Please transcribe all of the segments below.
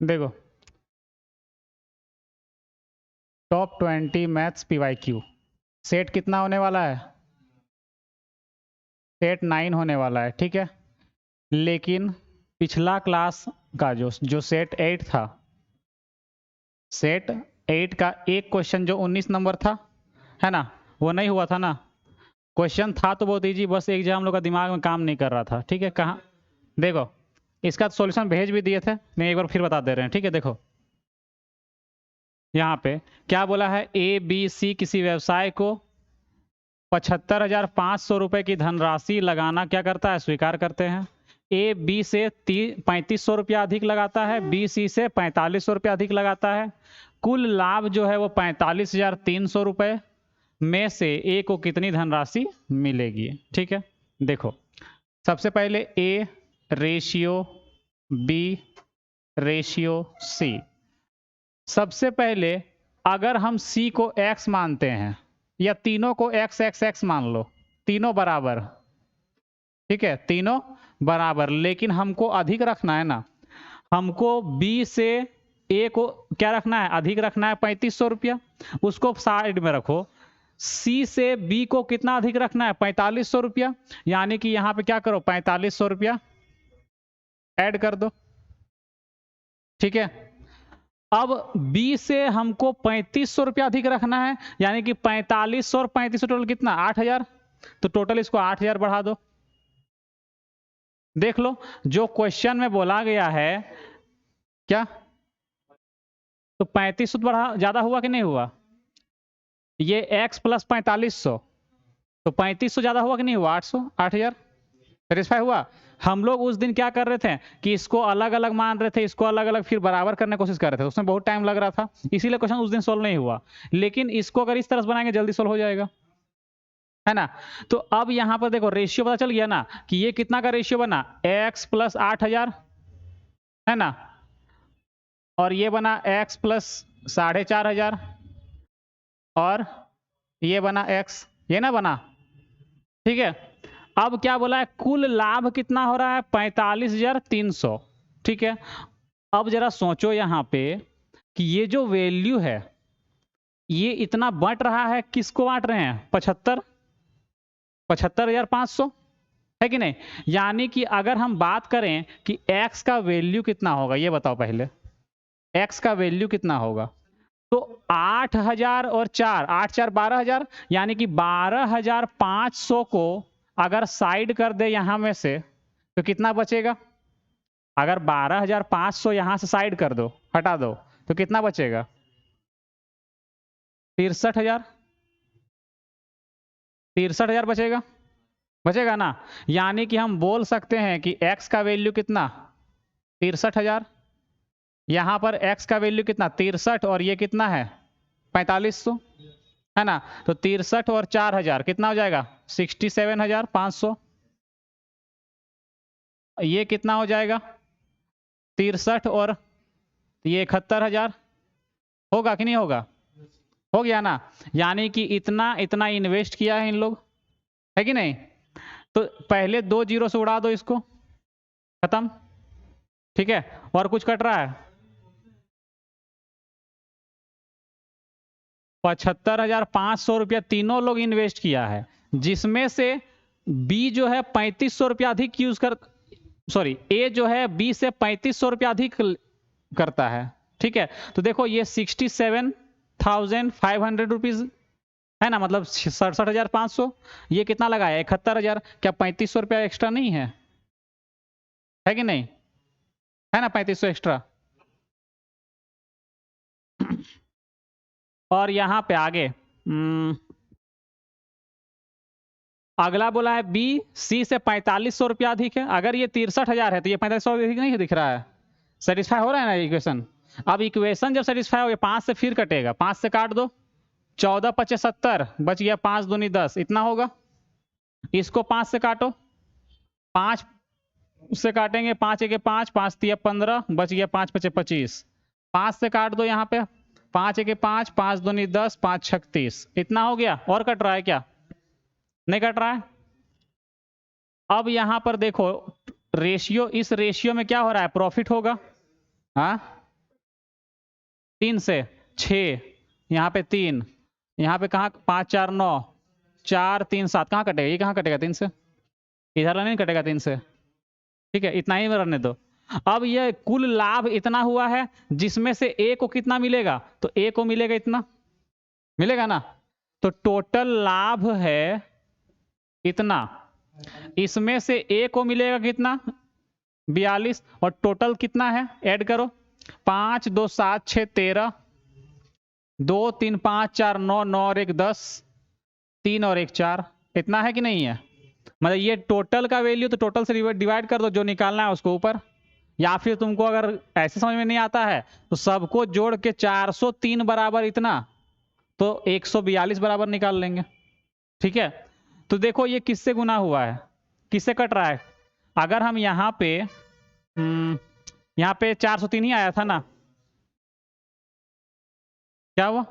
देखो, top 20 maths PYQ set कितना होने वाला है? सेट 9 होने वाला है, ठीक है। लेकिन पिछला क्लास का जो सेट 8 था, सेट 8 का एक क्वेश्चन जो 19 नंबर था, है ना, वो नहीं हुआ था ना। क्वेश्चन था तो बहुत ईजी, बस एक जगह हम लोग का दिमाग में काम नहीं कर रहा था, ठीक है। कहाँ देखो, इसका सॉल्यूशन भेज भी दिए थे, नहीं एक बार फिर बता दे रहे हैं, ठीक है। देखो यहाँ पे क्या बोला है, ABC किसी व्यवसाय को 75,500 रुपए की धनराशि लगाना क्या करता है, स्वीकार करते हैं। AB से 3500 रुपया अधिक लगाता है, BC से 4500 रुपया अधिक लगाता है। कुल लाभ जो है वो 45,300 रुपए में से A को कितनी धनराशि मिलेगी, ठीक है। देखो, सबसे पहले A ratio B ratio C। सबसे पहले अगर हम C को X मानते हैं, या तीनों को X X X मान लो, तीनों बराबर, ठीक है, तीनों बराबर, लेकिन हमको अधिक रखना है ना। हमको B से A को क्या रखना है, अधिक रखना है 3500 रुपया, उसको साइड में रखो। C से B को कितना अधिक रखना है, 4500 रुपया, यानी कि यहाँ पे क्या करो, 4500 रुपया ऐड कर दो, ठीक है। अब B से हमको 3500 रुपया अधिक रखना है, यानी कि 4500 और 3500 टोटल कितना, 8000। तो टोटल इसको 8000 बढ़ा दो। देख लो, जो क्वेश्चन में बोला गया है क्या, तो 3500 बढ़ा, ज्यादा हुआ कि नहीं हुआ? ये x प्लस 4500, तो 3500 ज्यादा हुआ कि नहीं हुआ, 800, 8000 सेटिस्फाई हुआ। हम लोग उस दिन क्या कर रहे थे कि इसको अलग अलग मान रहे थे, इसको अलग अलग फिर बराबर करने की कोशिश कर रहे थे, उसमें बहुत टाइम लग रहा था, इसीलिए क्वेश्चन उस दिन सोल्व नहीं हुआ। लेकिन इसको अगर इस तरह से बनाएंगे जल्दी सोल्व हो जाएगा, है ना। तो अब यहां पर देखो, रेशियो पता चल गया ना कि ये कितना का रेशियो बना, x प्लस 8000, है ना, और ये बना x प्लस 4500, और ये बना x, ये ना बना, ठीक है। अब क्या बोला है, कुल लाभ कितना हो रहा है, 45,300, ठीक है। अब जरा सोचो यहाँ पे कि ये जो वैल्यू है, ये इतना बंट रहा है, किसको बांट रहे हैं, 75,500, है कि नहीं। यानी कि अगर हम बात करें कि x का वैल्यू कितना होगा, ये बताओ पहले, x का वैल्यू कितना होगा। तो 8000 और 4, 8 4 12,000, यानी कि 12,500 को अगर साइड कर दे यहां में से, तो कितना बचेगा। अगर 12,500 यहां से साइड कर दो, हटा दो, तो कितना बचेगा, 63,000, 63,000 बचेगा, बचेगा ना। यानी कि हम बोल सकते हैं कि x का वैल्यू कितना, 63,000, यहां पर x का वैल्यू कितना, 63, और ये कितना है, 4500, है ना। तो 63 और 4000 कितना हो जाएगा, 67,500। ये कितना हो जाएगा, 63 और ये 71,000, होगा कि नहीं होगा, हो गया ना। यानी कि इतना इतना इन्वेस्ट किया है इन लोग, है कि नहीं। तो पहले 2 जीरो से उड़ा दो इसको, खत्म, ठीक है। और कुछ कट रहा है, 75,500 रुपया तीनों लोग इन्वेस्ट किया है, जिसमें से बी जो है 3500 रुपया अधिक यूज कर, सॉरी ए जो है बी से 3500 रुपया अधिक करता है, ठीक है। तो देखो ये 67,500 रुपीज है ना, मतलब 67,500, ये कितना लगाया, 71,000, क्या 3500 रुपया एक्स्ट्रा नहीं है कि नहीं, है ना, 3500 एक्स्ट्रा। और यहां पे आगे अगला बोला है बी सी से 4500 रुपया अधिक है। अगर ये 63,000 है तो ये 4500 अधिक नहीं दिख रहा है, सेटिस्फाई हो रहा है ना इक्वेशन। अब इक्वेशन जब सेटिस्फाई हो गया, 5 से फिर कटेगा, 5 से काट दो, 14 पचे 70, बच गया 5 दूनी 10, इतना होगा। इसको 5 से काटो, 5 से काटेंगे, 5 एक 5, 5 तिया 15, बच गया 5 पचे 25, 5 से काट दो यहाँ पे, 5 1 5, 5 2 10, 5 36, इतना हो गया। और कट रहा है क्या? नहीं कट रहा है। अब यहां पर देखो रेशियो, इस रेशियो में क्या हो रहा है? प्रॉफिट होगा। हाँ 3 से 6, यहाँ पे 3, यहाँ पे कहाँ 5 4 9, 4 3 7, कहाँ कटेगा? ये कहाँ कटेगा 3 से? इधर नहीं कटेगा 3 से। ठीक है, इतना ही रहने दो। अब ये कुल लाभ इतना हुआ है, जिसमें से ए को कितना मिलेगा? तो ए को मिलेगा इतना, मिलेगा ना। तो टोटल लाभ है इतना, इसमें से ए को मिलेगा कितना? 42। और टोटल कितना है? ऐड करो, 5 2 7 6 13, 2 3 5 4 9, 9 और 1 10, 3 और 1 4, इतना है कि नहीं है? मतलब ये टोटल का वैल्यू, तो टोटल से डिवाइड कर दो, जो निकालना है उसको ऊपर। या फिर तुमको अगर ऐसे समझ में नहीं आता है तो सबको जोड़ के 403 बराबर इतना, तो 142 बराबर निकाल लेंगे। ठीक है, तो देखो ये किससे गुना हुआ है, किससे कट रहा है? अगर हम यहाँ पे 403 ही आया था ना, क्या हुआ?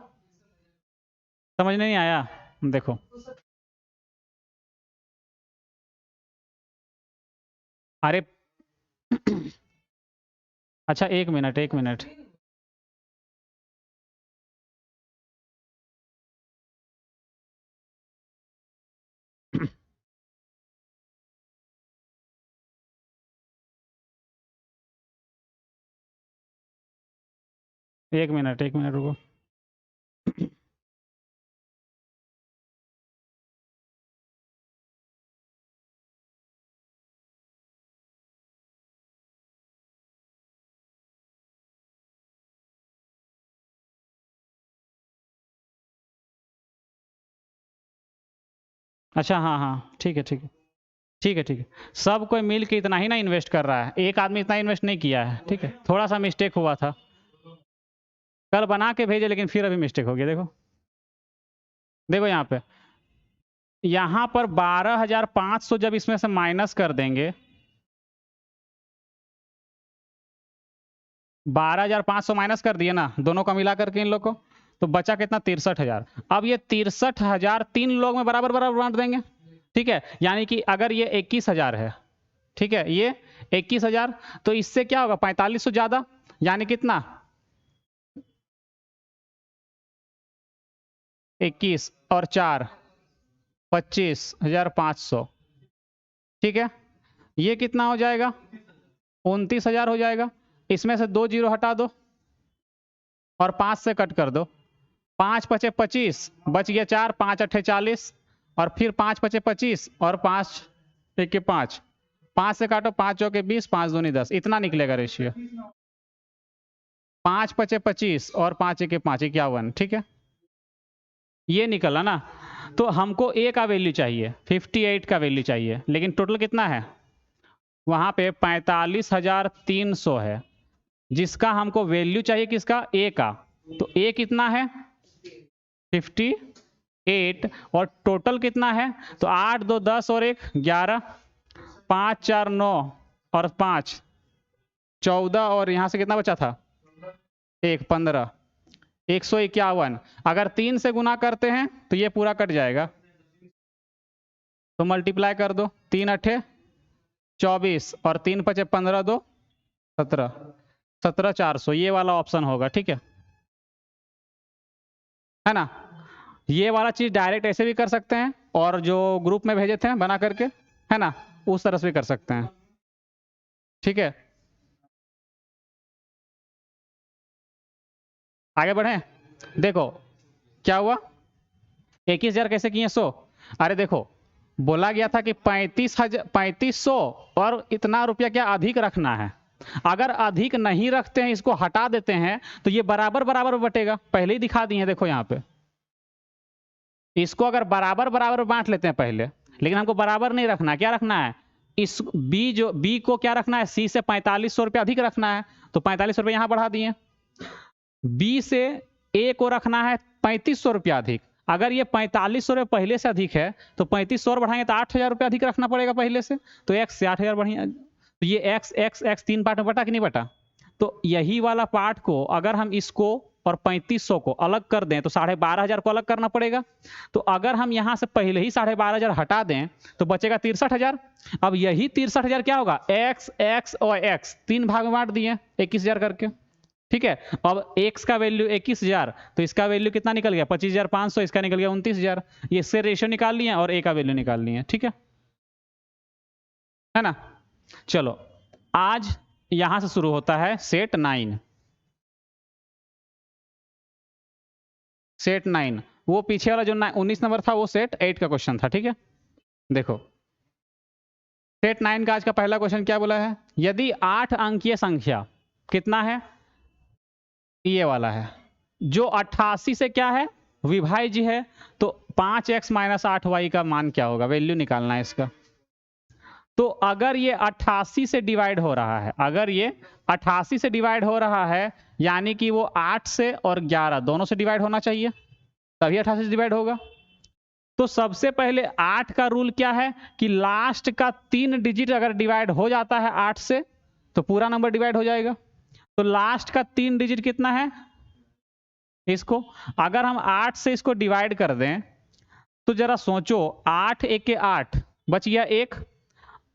समझ नहीं आया? देखो अरे अच्छा एक मिनट, एक मिनट। एक मिनट, एक मिनट रुको। अच्छा हाँ हाँ ठीक है, ठीक है, ठीक है, ठीक है। सब कोई मिल के इतना ही ना इन्वेस्ट कर रहा है, एक आदमी इतना इन्वेस्ट नहीं किया है। ठीक है, थोड़ा सा मिस्टेक हुआ था, कल बना के भेजे लेकिन फिर अभी मिस्टेक हो गया। देखो देखो यहाँ पर 12,500 जब इसमें से माइनस कर देंगे, 12,500 माइनस कर दिए ना दोनों का मिला करके इन लोग को, तो बचा कितना? 63,000। अब ये 63,000 तीन लोग में बराबर बराबर बांट देंगे। ठीक है, यानी कि अगर ये 21,000 है, ठीक है, ये 21,000, तो इससे क्या होगा? 4500 ज्यादा, यानी कितना? 21 और 4 25,500। ठीक है, ये कितना हो जाएगा? 29,000 हो जाएगा। इसमें से 2 जीरो हटा दो और 5 से कट कर दो। 5 पचे 25, बच गया 4, 5 अट्ठे 40, और फिर 5 पचे 25 और 5 एक 5, 5 से काटो, 5 चौके 20, 5 दूनी 10, इतना निकलेगा रेशियो। 5 पचे 25 और 5 एक 5, 51। ठीक है, ये निकला ना। तो हमको ए का वैल्यू चाहिए, 58 का वैल्यू चाहिए, लेकिन टोटल कितना है? वहां पे 45,300 है, जिसका हमको वैल्यू चाहिए किसका? ए का। तो ए कितना है? 58। और टोटल कितना है? तो 8 2 10 और 1 11, 5 4 9 और 5 14, और यहां से कितना बचा था? 1 15, 151। अगर 3 से गुना करते हैं तो ये पूरा कट जाएगा, तो मल्टीप्लाई कर दो, 3 अट्ठे 24 और 3 पचे 15 2 17, 17,400, ये वाला ऑप्शन होगा। ठीक है ना। ये वाला चीज डायरेक्ट ऐसे भी कर सकते हैं, और जो ग्रुप में भेजे थे बना करके, है ना, उस तरह से भी कर सकते हैं। ठीक है, आगे बढ़े। देखो क्या हुआ, 21,000 कैसे किए 100? अरे देखो बोला गया था कि 3500 और इतना रुपया क्या अधिक रखना है। अगर अधिक नहीं रखते हैं, इसको हटा देते हैं, तो ये बराबर बराबर बटेगा, पहले ही दिखा दिए हैं। देखो यहाँ पे इसको अगर बराबर बराबर बांट लेते हैं पहले, लेकिन हमको बराबर नहीं रखना, क्या रखना है? इस बी को क्या रखना है? सी से 4500 रुपया अधिक रखना है, तो 4500 रुपया यहां बढ़ा दिए। बी से ए को रखना है 3500 रुपया अधिक। अगर ये 4500 रुपये पहले से अधिक है, तो 3500 और बढ़ाएंगे तो 8,000 रुपया अधिक रखना पड़ेगा पहले से, तो एक्स से 8,000 बढ़िया। तो ये एक्स एक्स एक्स 3 पार्ट में बटा कि नहीं बटा? तो यही वाला पार्ट को अगर हम इसको और 3500 को अलग कर दें तो 12,500 को अलग करना पड़ेगा। तो अगर हम यहाँ से पहले ही 12,500 हटा दें तो बचेगा 63,000। अब यही 63,000 क्या होगा, x x और x 3 भाग में बांट दिए 21,000 करके, ठीक है। अब x का वैल्यू 21,000, तो इसका वैल्यू कितना निकल गया 25,500, इसका निकल गया 29,000। ये इससे रेशियो निकाल लिए और a का वैल्यू निकाल लिए, ठीक है ना। चलो आज यहां से शुरू होता है सेट 9। सेट 9, वो पीछे वाला जो 19 नंबर था वो सेट 8 का क्वेश्चन था, ठीक है। देखो सेट 9 का आज का पहला क्वेश्चन क्या बोला है, यदि 8 अंकीय संख्या कितना है, ये वाला है, जो 88 से क्या है विभाज्य है, तो 5x - 8y का मान क्या होगा, वैल्यू निकालना है इसका। तो अगर ये 88 से डिवाइड हो रहा है, अगर ये 88 से डिवाइड हो रहा है, यानी कि वो 8 से और 11 दोनों से डिवाइड होना चाहिए, तभी 88 से डिवाइड होगा। तो सबसे पहले 8 का रूल क्या है कि लास्ट का 3 डिजिट अगर डिवाइड हो जाता है 8 से तो पूरा नंबर डिवाइड हो जाएगा। तो लास्ट का 3 डिजिट कितना है, इसको अगर हम 8 से इसको डिवाइड कर दें तो जरा सोचो, 8 1 8 बच गया 1,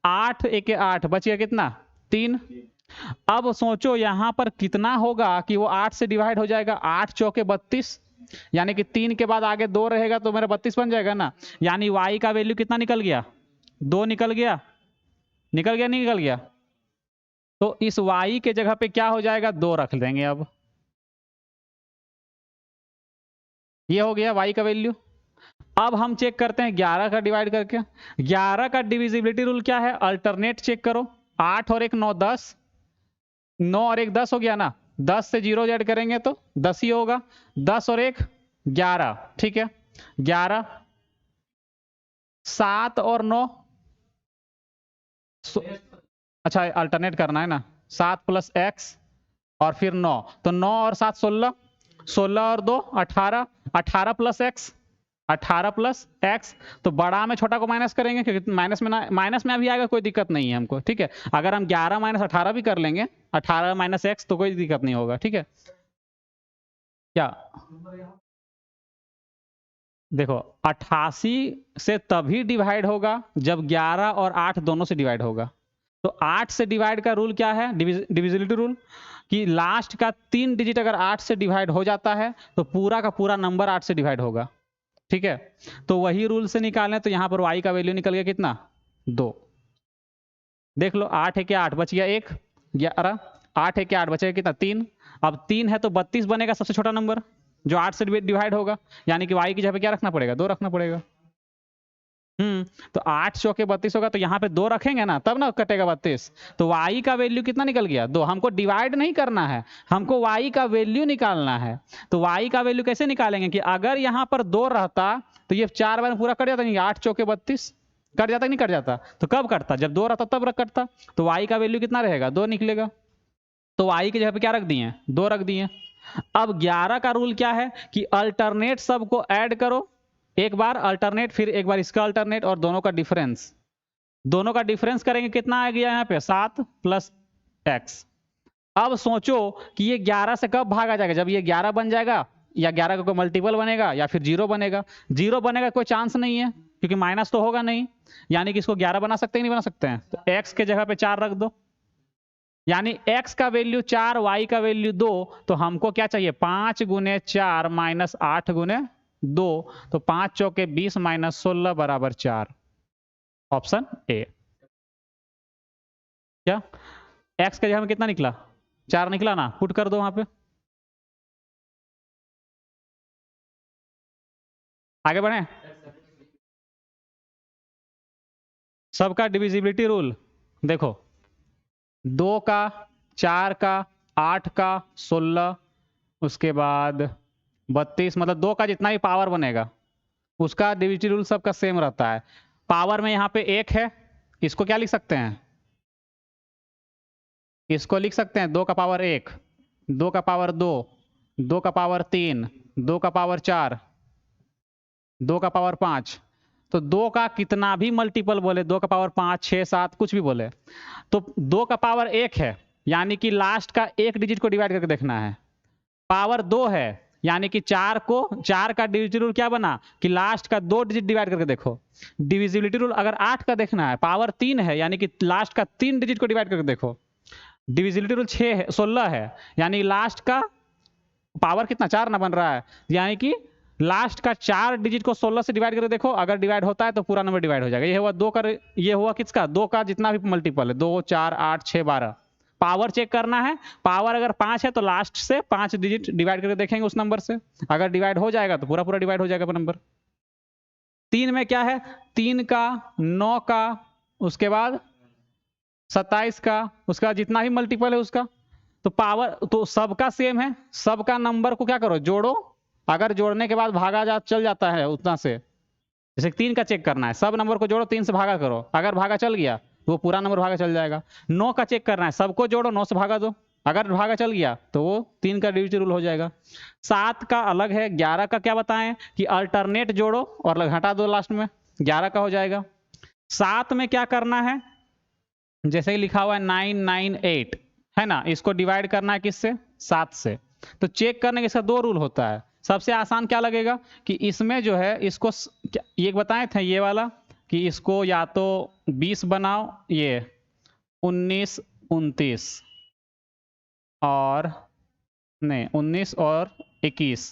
8 1 8 बच गया कितना 3। अब सोचो यहां पर कितना होगा कि वो 8 से डिवाइड हो जाएगा, 8 चौके 32, यानी कि 3 के बाद आगे 2 रहेगा तो मेरा 32 बन जाएगा ना। यानी y का वैल्यू कितना निकल गया, 2 निकल गया, निकल गया नहीं निकल गया। तो इस y के जगह पे क्या हो जाएगा, 2 रख देंगे। अब ये हो गया y का वैल्यू। अब हम चेक करते हैं 11 का डिवाइड करके। 11 का डिविजिबिलिटी रूल क्या है, अल्टरनेट चेक करो, 8 और 1 9 10, 9 और 1 10 हो गया ना, 10 से 0 ऐड करेंगे तो 10 ही होगा, 10 और 1 11, ठीक है 11, 7 और 9, अच्छा अल्टरनेट करना है ना, 7 + x और फिर 9, तो 9 और 7 16, 16 और 2 18, 18 + x, 18 + x। तो बड़ा में छोटा को माइनस करेंगे क्योंकि माइनस में ना, माइनस में अभी आएगा कोई दिक्कत नहीं है हमको, ठीक है। अगर हम 11 - 18 भी कर लेंगे, 18 - x तो कोई दिक्कत नहीं होगा, ठीक है। क्या देखो 88 से तभी डिवाइड होगा जब 11 और 8 दोनों से डिवाइड होगा। तो 8 से डिवाइड का रूल क्या है, डिविजिबिलिटी रूल, कि लास्ट का 3 डिजिट अगर 8 से डिवाइड हो जाता है तो पूरा का पूरा नंबर 8 से डिवाइड होगा, ठीक है। तो वही रूल से निकालें तो यहां पर y का वैल्यू निकल गया कितना 2। देख लो 8 1 8 बच गया 1, 11, 8 1 8 बचेगा कितना 3। अब 3 है तो 32 बनेगा सबसे छोटा नंबर जो 8 से डिवाइड होगा, यानी कि y की जगह पे क्या रखना पड़ेगा, 2 रखना पड़ेगा। तो 8 चौके 32 होगा, तो यहाँ पे 2 रखेंगे ना तब ना कटेगा 32। तो y का वैल्यू कितना निकल गया 2। हमको डिवाइड नहीं करना है, हमको y का वैल्यू निकालना है। तो y का वैल्यू कैसे निकालेंगे कि अगर यहाँ पर 2 रहता तो ये 4 बार पूरा कट जाता नहीं, 8 चौके 32 कट जाता नहीं कट जाता, तो कब कटता, जब 2 रहता तब कटता। तो y का वैल्यू कितना रहेगा 2 निकलेगा। तो y की जगह पे क्या रख दिए 2 रख दिए। अब 11 का रूल क्या है कि अल्टरनेट सबको ऐड करो, एक बार अल्टरनेट फिर एक बार इसका अल्टरनेट और दोनों का डिफरेंस, दोनों का डिफरेंस करेंगे कितना आ गया यहाँ पे 7 + x। अब सोचो कि ये 11 से कब भागा जाएगा, जब ये 11 बन जाएगा या 11 का कोई मल्टीपल बनेगा या फिर 0 बनेगा। 0 बनेगा कोई चांस नहीं है क्योंकि माइनस तो होगा नहीं, यानी कि इसको 11 बना सकते हैं नहीं बना सकते हैं। तो x के जगह पे 4 रख दो, यानी x का वैल्यू 4 y का वैल्यू 2। तो हमको क्या चाहिए 5 × 4 - 8 × 2, तो 5 चौके 20 - 16 = 4, ऑप्शन ए। क्या x के जगह में कितना निकला 4 निकला ना, पुट कर दो वहां पे। आगे बढ़े, सबका डिविजिबिलिटी रूल देखो, 2 का 4 का 8 का 16, उसके बाद 32, मतलब 2 का जितना भी पावर बनेगा उसका डिविजिबिलिटी रूल सबका सेम रहता है। पावर में यहाँ पे 1 है, इसको क्या लिख सकते हैं, इसको लिख सकते हैं 2 का पावर 1, 2 का पावर 2, 2 का पावर 3, 2 का पावर 4, 2 का पावर 5। तो 2 का कितना भी मल्टीपल बोले, 2 का पावर 5 6 7 कुछ भी बोले, तो 2 का पावर 1 है, यानी कि लास्ट का 1 डिजिट को डिवाइड करके देखना है। पावर 2 है, यानी कि 4 का डिविजिबिलिटी रूल क्या बना कि लास्ट का 2 डिजिट डिवाइड करके देखो। डिविजिबिलिटी रूल अगर 8 का देखना है, पावर 3 है, यानी कि लास्ट का 3 डिजिट को डिवाइड करके देखो। डिविजिबिलिटी रूल 16 है, यानी लास्ट का पावर कितना 4 ना बन रहा है, यानी कि लास्ट का 4 डिजिट को 16 से डिवाइड करके देखो, अगर डिवाइड होता है तो पूरा नंबर डिवाइड हो जाएगा। ये हुआ 2 का, ये हुआ किसका 2 का जितना भी मल्टीपल है, 2 4 8 6 12। पावर चेक करना है, पावर अगर 5 है तो लास्ट से 5 डिजिट डिवाइड करके देखेंगे उस नंबर से, अगर डिवाइड हो जाएगा तो पूरा पूरा डिवाइड हो जाएगा नंबर। 3 में क्या है, 3 का 9 का, उसके बाद 27 का, उसका जितना भी मल्टीपल है उसका, तो पावर तो सबका सेम है, सबका नंबर को क्या करो जोड़ो, अगर जोड़ने के बाद भागा चल जाता है उतना से, जैसे 3 का चेक करना है, सब नंबर को जोड़ो 3 से भागा करो, अगर भागा चल गया तो वो पूरा नंबर भागा चल जाएगा। 9 का चेक करना है, सबको जोड़ो 9 से भागा दो, अगर भागा चल गया तो वो 3 का डिविजिबिलिटी रूल हो जाएगा। 7 का अलग है, 11 का क्या बताएं कि अल्टरनेट जोड़ो और घटा दो लास्ट में, 11 का हो जाएगा। 7 में क्या करना है, जैसे ही लिखा हुआ है 998 है ना, इसको डिवाइड करना है किससे 7 से। तो चेक करने के इसका 2 रूल होता है। सबसे आसान क्या लगेगा कि इसमें जो है इसको ये बताए थे ये वाला कि इसको या तो 20 बनाओ, ये 19 29 और नहीं 19 और 21,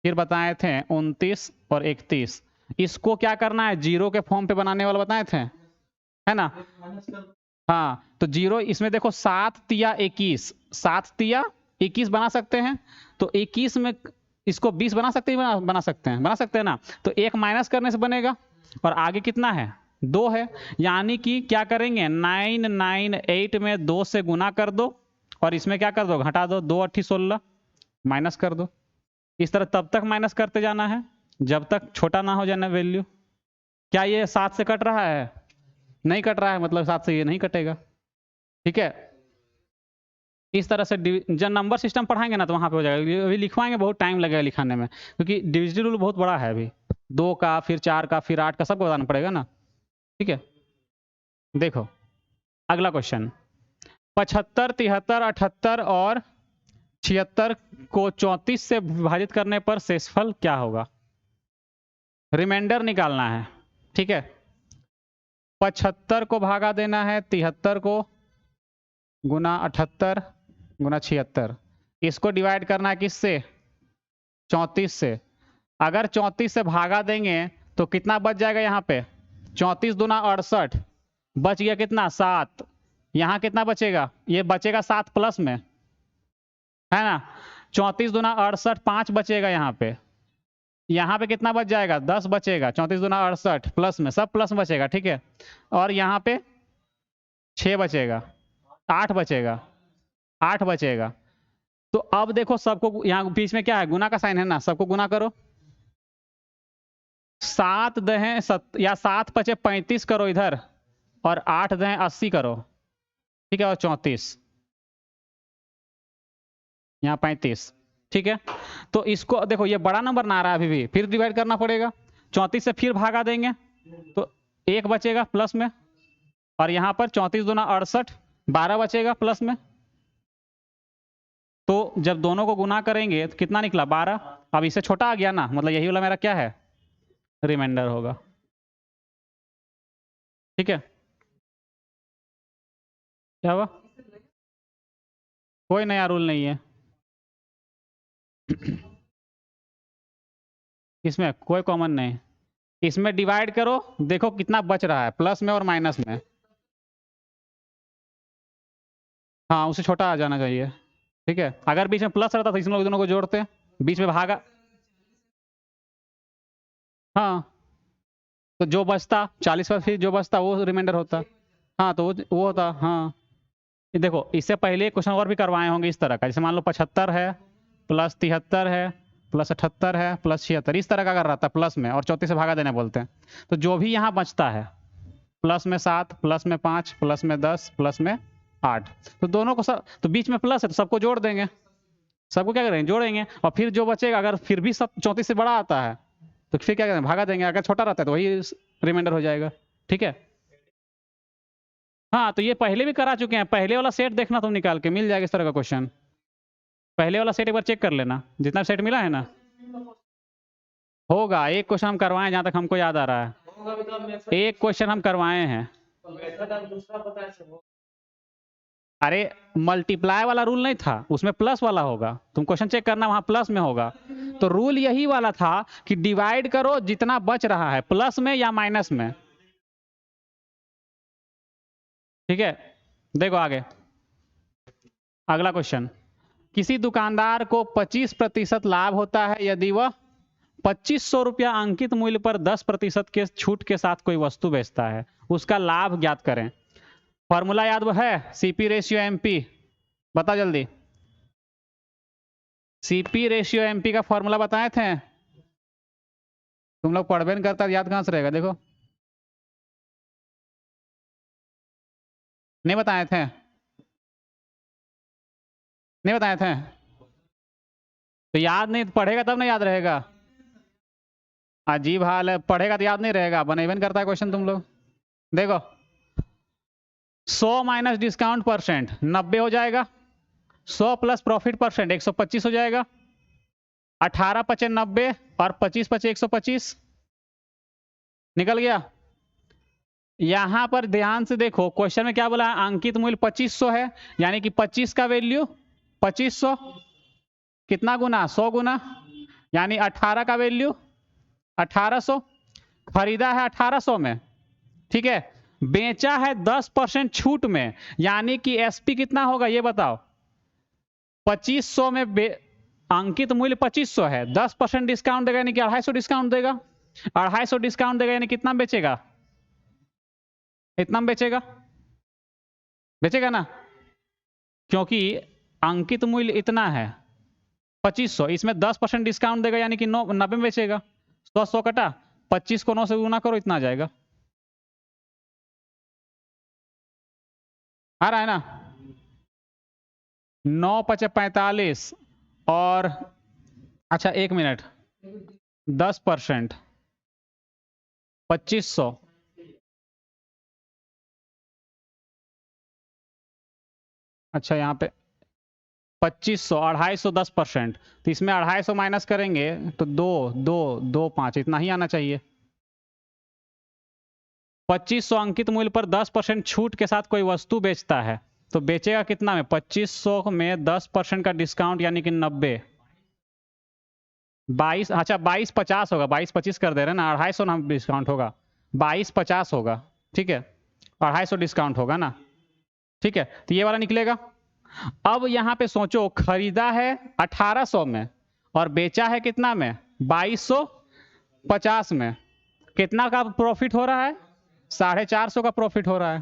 फिर बताए थे 29 और 31। इसको क्या करना है जीरो के फॉर्म पे बनाने वाला बताए थे, है ना। हाँ तो जीरो इसमें देखो 7 तिया 21, 7 तिया 21 बना सकते हैं, तो 21 में इसको 20 बना सकते हैं, बना सकते हैं ना। तो एक माइनस करने से बनेगा, और आगे कितना है 2 है, यानी कि क्या करेंगे 998 में 2 से गुना कर दो और इसमें क्या कर दो घटा दो, 2 8 16 माइनस कर दो। इस तरह तब तक माइनस करते जाना है जब तक छोटा ना हो जाना वैल्यू। क्या ये 7 से कट रहा है, नहीं कट रहा है, मतलब 7 से ये नहीं कटेगा, ठीक है। इस तरह से जब नंबर सिस्टम पढ़ाएंगे ना तो वहां पे हो जाएगा, अभी लिखवाएंगे बहुत टाइम लगेगा लिखाने में, क्योंकि डिविजिबिलिटी रूल बहुत बड़ा है, अभी 2 का फिर 4 का फिर 8 का सबको बताना पड़ेगा ना, ठीक है। देखो अगला क्वेश्चन, 75 73 78 और 76 को 34 से विभाजित करने पर शेषफल क्या होगा, रिमाइंडर निकालना है, ठीक है। 75 को भागा देना है 73 को, गुना 78 गुना 76, इसको डिवाइड करना है किससे 34 से। अगर 34 से भागा देंगे तो कितना बच जाएगा यहाँ पे 34 दूना 68, बच गया कितना 7, यहाँ कितना बचेगा, ये बचेगा 7 प्लस में, है ना। 34 दूना 68 5 बचेगा यहाँ पे कितना बच जाएगा 10 बचेगा, 34 दूना 68 प्लस में, सब प्लस बचेगा, ठीक है। और यहाँ पे 6 बचेगा, 8 बचेगा, 8 बचेगा। तो अब देखो सबको यहाँ बीच में क्या है गुना का साइन है ना, सबको गुना करो, 7 दहें या 7 पचे 35 करो इधर, और 8 दहें 80 करो, ठीक है, और 34 यहाँ 35, ठीक है। तो इसको देखो ये बड़ा नंबर ना आ रहा है अभी भी, फिर डिवाइड करना पड़ेगा, 34 से फिर भागा देंगे तो 1 बचेगा प्लस में, और यहाँ पर 34 दूना 68 12 बचेगा प्लस में। तो जब दोनों को गुना करेंगे तो कितना निकला 12, अब इससे छोटा आ गया ना, मतलब यही वाला मेरा क्या है रिमाइंडर होगा, ठीक है। क्या हुआ, कोई नया रूल नहीं है इसमें, कोई कॉमन नहीं, इसमें डिवाइड करो देखो कितना बच रहा है प्लस में और माइनस में, हाँ उससे छोटा आ जाना चाहिए, ठीक है। अगर बीच में प्लस रहता तो इसमें दोनों को जोड़ते, बीच में भागा, हाँ तो जो बचता 40 पर फिर जो बचता वो रिमाइंडर होता, हाँ तो वो होता, हाँ। ये देखो इससे पहले क्वेश्चन और भी करवाए होंगे इस तरह का, जैसे मान लो 75 है प्लस 73 है प्लस 78 है प्लस 76, इस तरह का अगर रहता प्लस में और 34 से भागा देने बोलते हैं, तो जो भी यहाँ बचता है प्लस में 7 प्लस में 5 प्लस में 10 प्लस में 8, तो दोनों को सब तो बीच में प्लस है तो सबको जोड़ देंगे, सबको क्या करेंगे जोड़ेंगे, और फिर जो बचेगा अगर फिर भी सब 34 से बड़ा आता है तो फिर क्या करेंगे भागा देंगे, अगर छोटा रहता है तो वही रिमाइंडर हो जाएगा, ठीक है। हाँ तो ये पहले भी करा चुके हैं, पहले वाला सेट देखना तुम निकाल के मिल जाएगा इस तरह का क्वेश्चन। पहले वाला सेट एक बार चेक कर लेना, जितना सेट मिला है ना। होगा, एक क्वेश्चन हम करवाए जहां तक हमको याद आ रहा है, एक क्वेश्चन हम करवाए हैं। अरे मल्टीप्लाई वाला रूल नहीं था, उसमें प्लस वाला होगा, तुम क्वेश्चन चेक करना, वहां प्लस में होगा। तो रूल यही वाला था कि डिवाइड करो जितना बच रहा है, प्लस में या माइनस में। ठीक है, देखो आगे अगला क्वेश्चन। किसी दुकानदार को 25% लाभ होता है यदि वह 2500 रुपया अंकित मूल्य पर 10% के छूट के साथ कोई वस्तु बेचता है, उसका लाभ ज्ञात करें। फॉर्मूला याद है, सीपी रेशियो एमपी, बता जल्दी। सीपी रेशियो एमपी का फॉर्मूला बताए थे, तुम लोग पढ़बे नहीं करता, याद कहां से रहेगा, देखो नहीं बताए थे, नहीं बताए थे तो याद नहीं, पढ़ेगा तब नहीं याद रहेगा। अजीब हाल है, पढ़ेगा तो याद नहीं रहेगा, बनेबन करता है क्वेश्चन तुम लोग। देखो 100 माइनस डिस्काउंट परसेंट 90 हो जाएगा, 100 प्लस प्रॉफिट परसेंट 125 हो जाएगा, 18 पचे 90 और 25 पचे 125, निकल गया। यहां पर ध्यान से देखो, क्वेश्चन में क्या बोला है, अंकित मूल्य 2500 है, यानी कि 25 का वैल्यू 2500 कितना गुना, 100 गुना, यानी 18 का वैल्यू 1800, खरीदा है 1800 में, ठीक है, बेचा है 10% छूट में, यानी कि एसपी कितना होगा ये बताओ। 2500 में अंकित मूल्य 2500 है, 10% डिस्काउंट देगा यानी कि 250 डिस्काउंट देगा, 250 डिस्काउंट देगा यानी कितना बेचेगा, इतना बेचेगा, बेचेगा ना, क्योंकि अंकित मूल्य इतना है 2500, इसमें 10% डिस्काउंट देगा यानी कि 90 में बेचेगा। 100 कटा, 25 को 9 से गुना करो, इतना आ जाएगा, आ रहा है ना। 9 पचे 45 और अच्छा 1 मिनट, 10% 2500, अच्छा यहाँ पे 2500, 250 10%, तो इसमें 250 माइनस करेंगे तो 2 इतना ही आना चाहिए। 2500 अंकित मूल्य पर 10% छूट के साथ कोई वस्तु बेचता है, तो बेचेगा कितना में, 2500 में 10% का डिस्काउंट यानी कि 90, 22, अच्छा 2250 होगा, 2225 कर दे रहे हैं ना, 250 ना डिस्काउंट होगा, 2250 होगा, ठीक है, 250 डिस्काउंट होगा ना, ठीक है, तो ये वाला निकलेगा। अब यहां पे सोचो, खरीदा है 1800 में और बेचा है कितना में, 2250 में, कितना का प्रॉफिट हो रहा है, 450 का प्रॉफिट हो रहा है,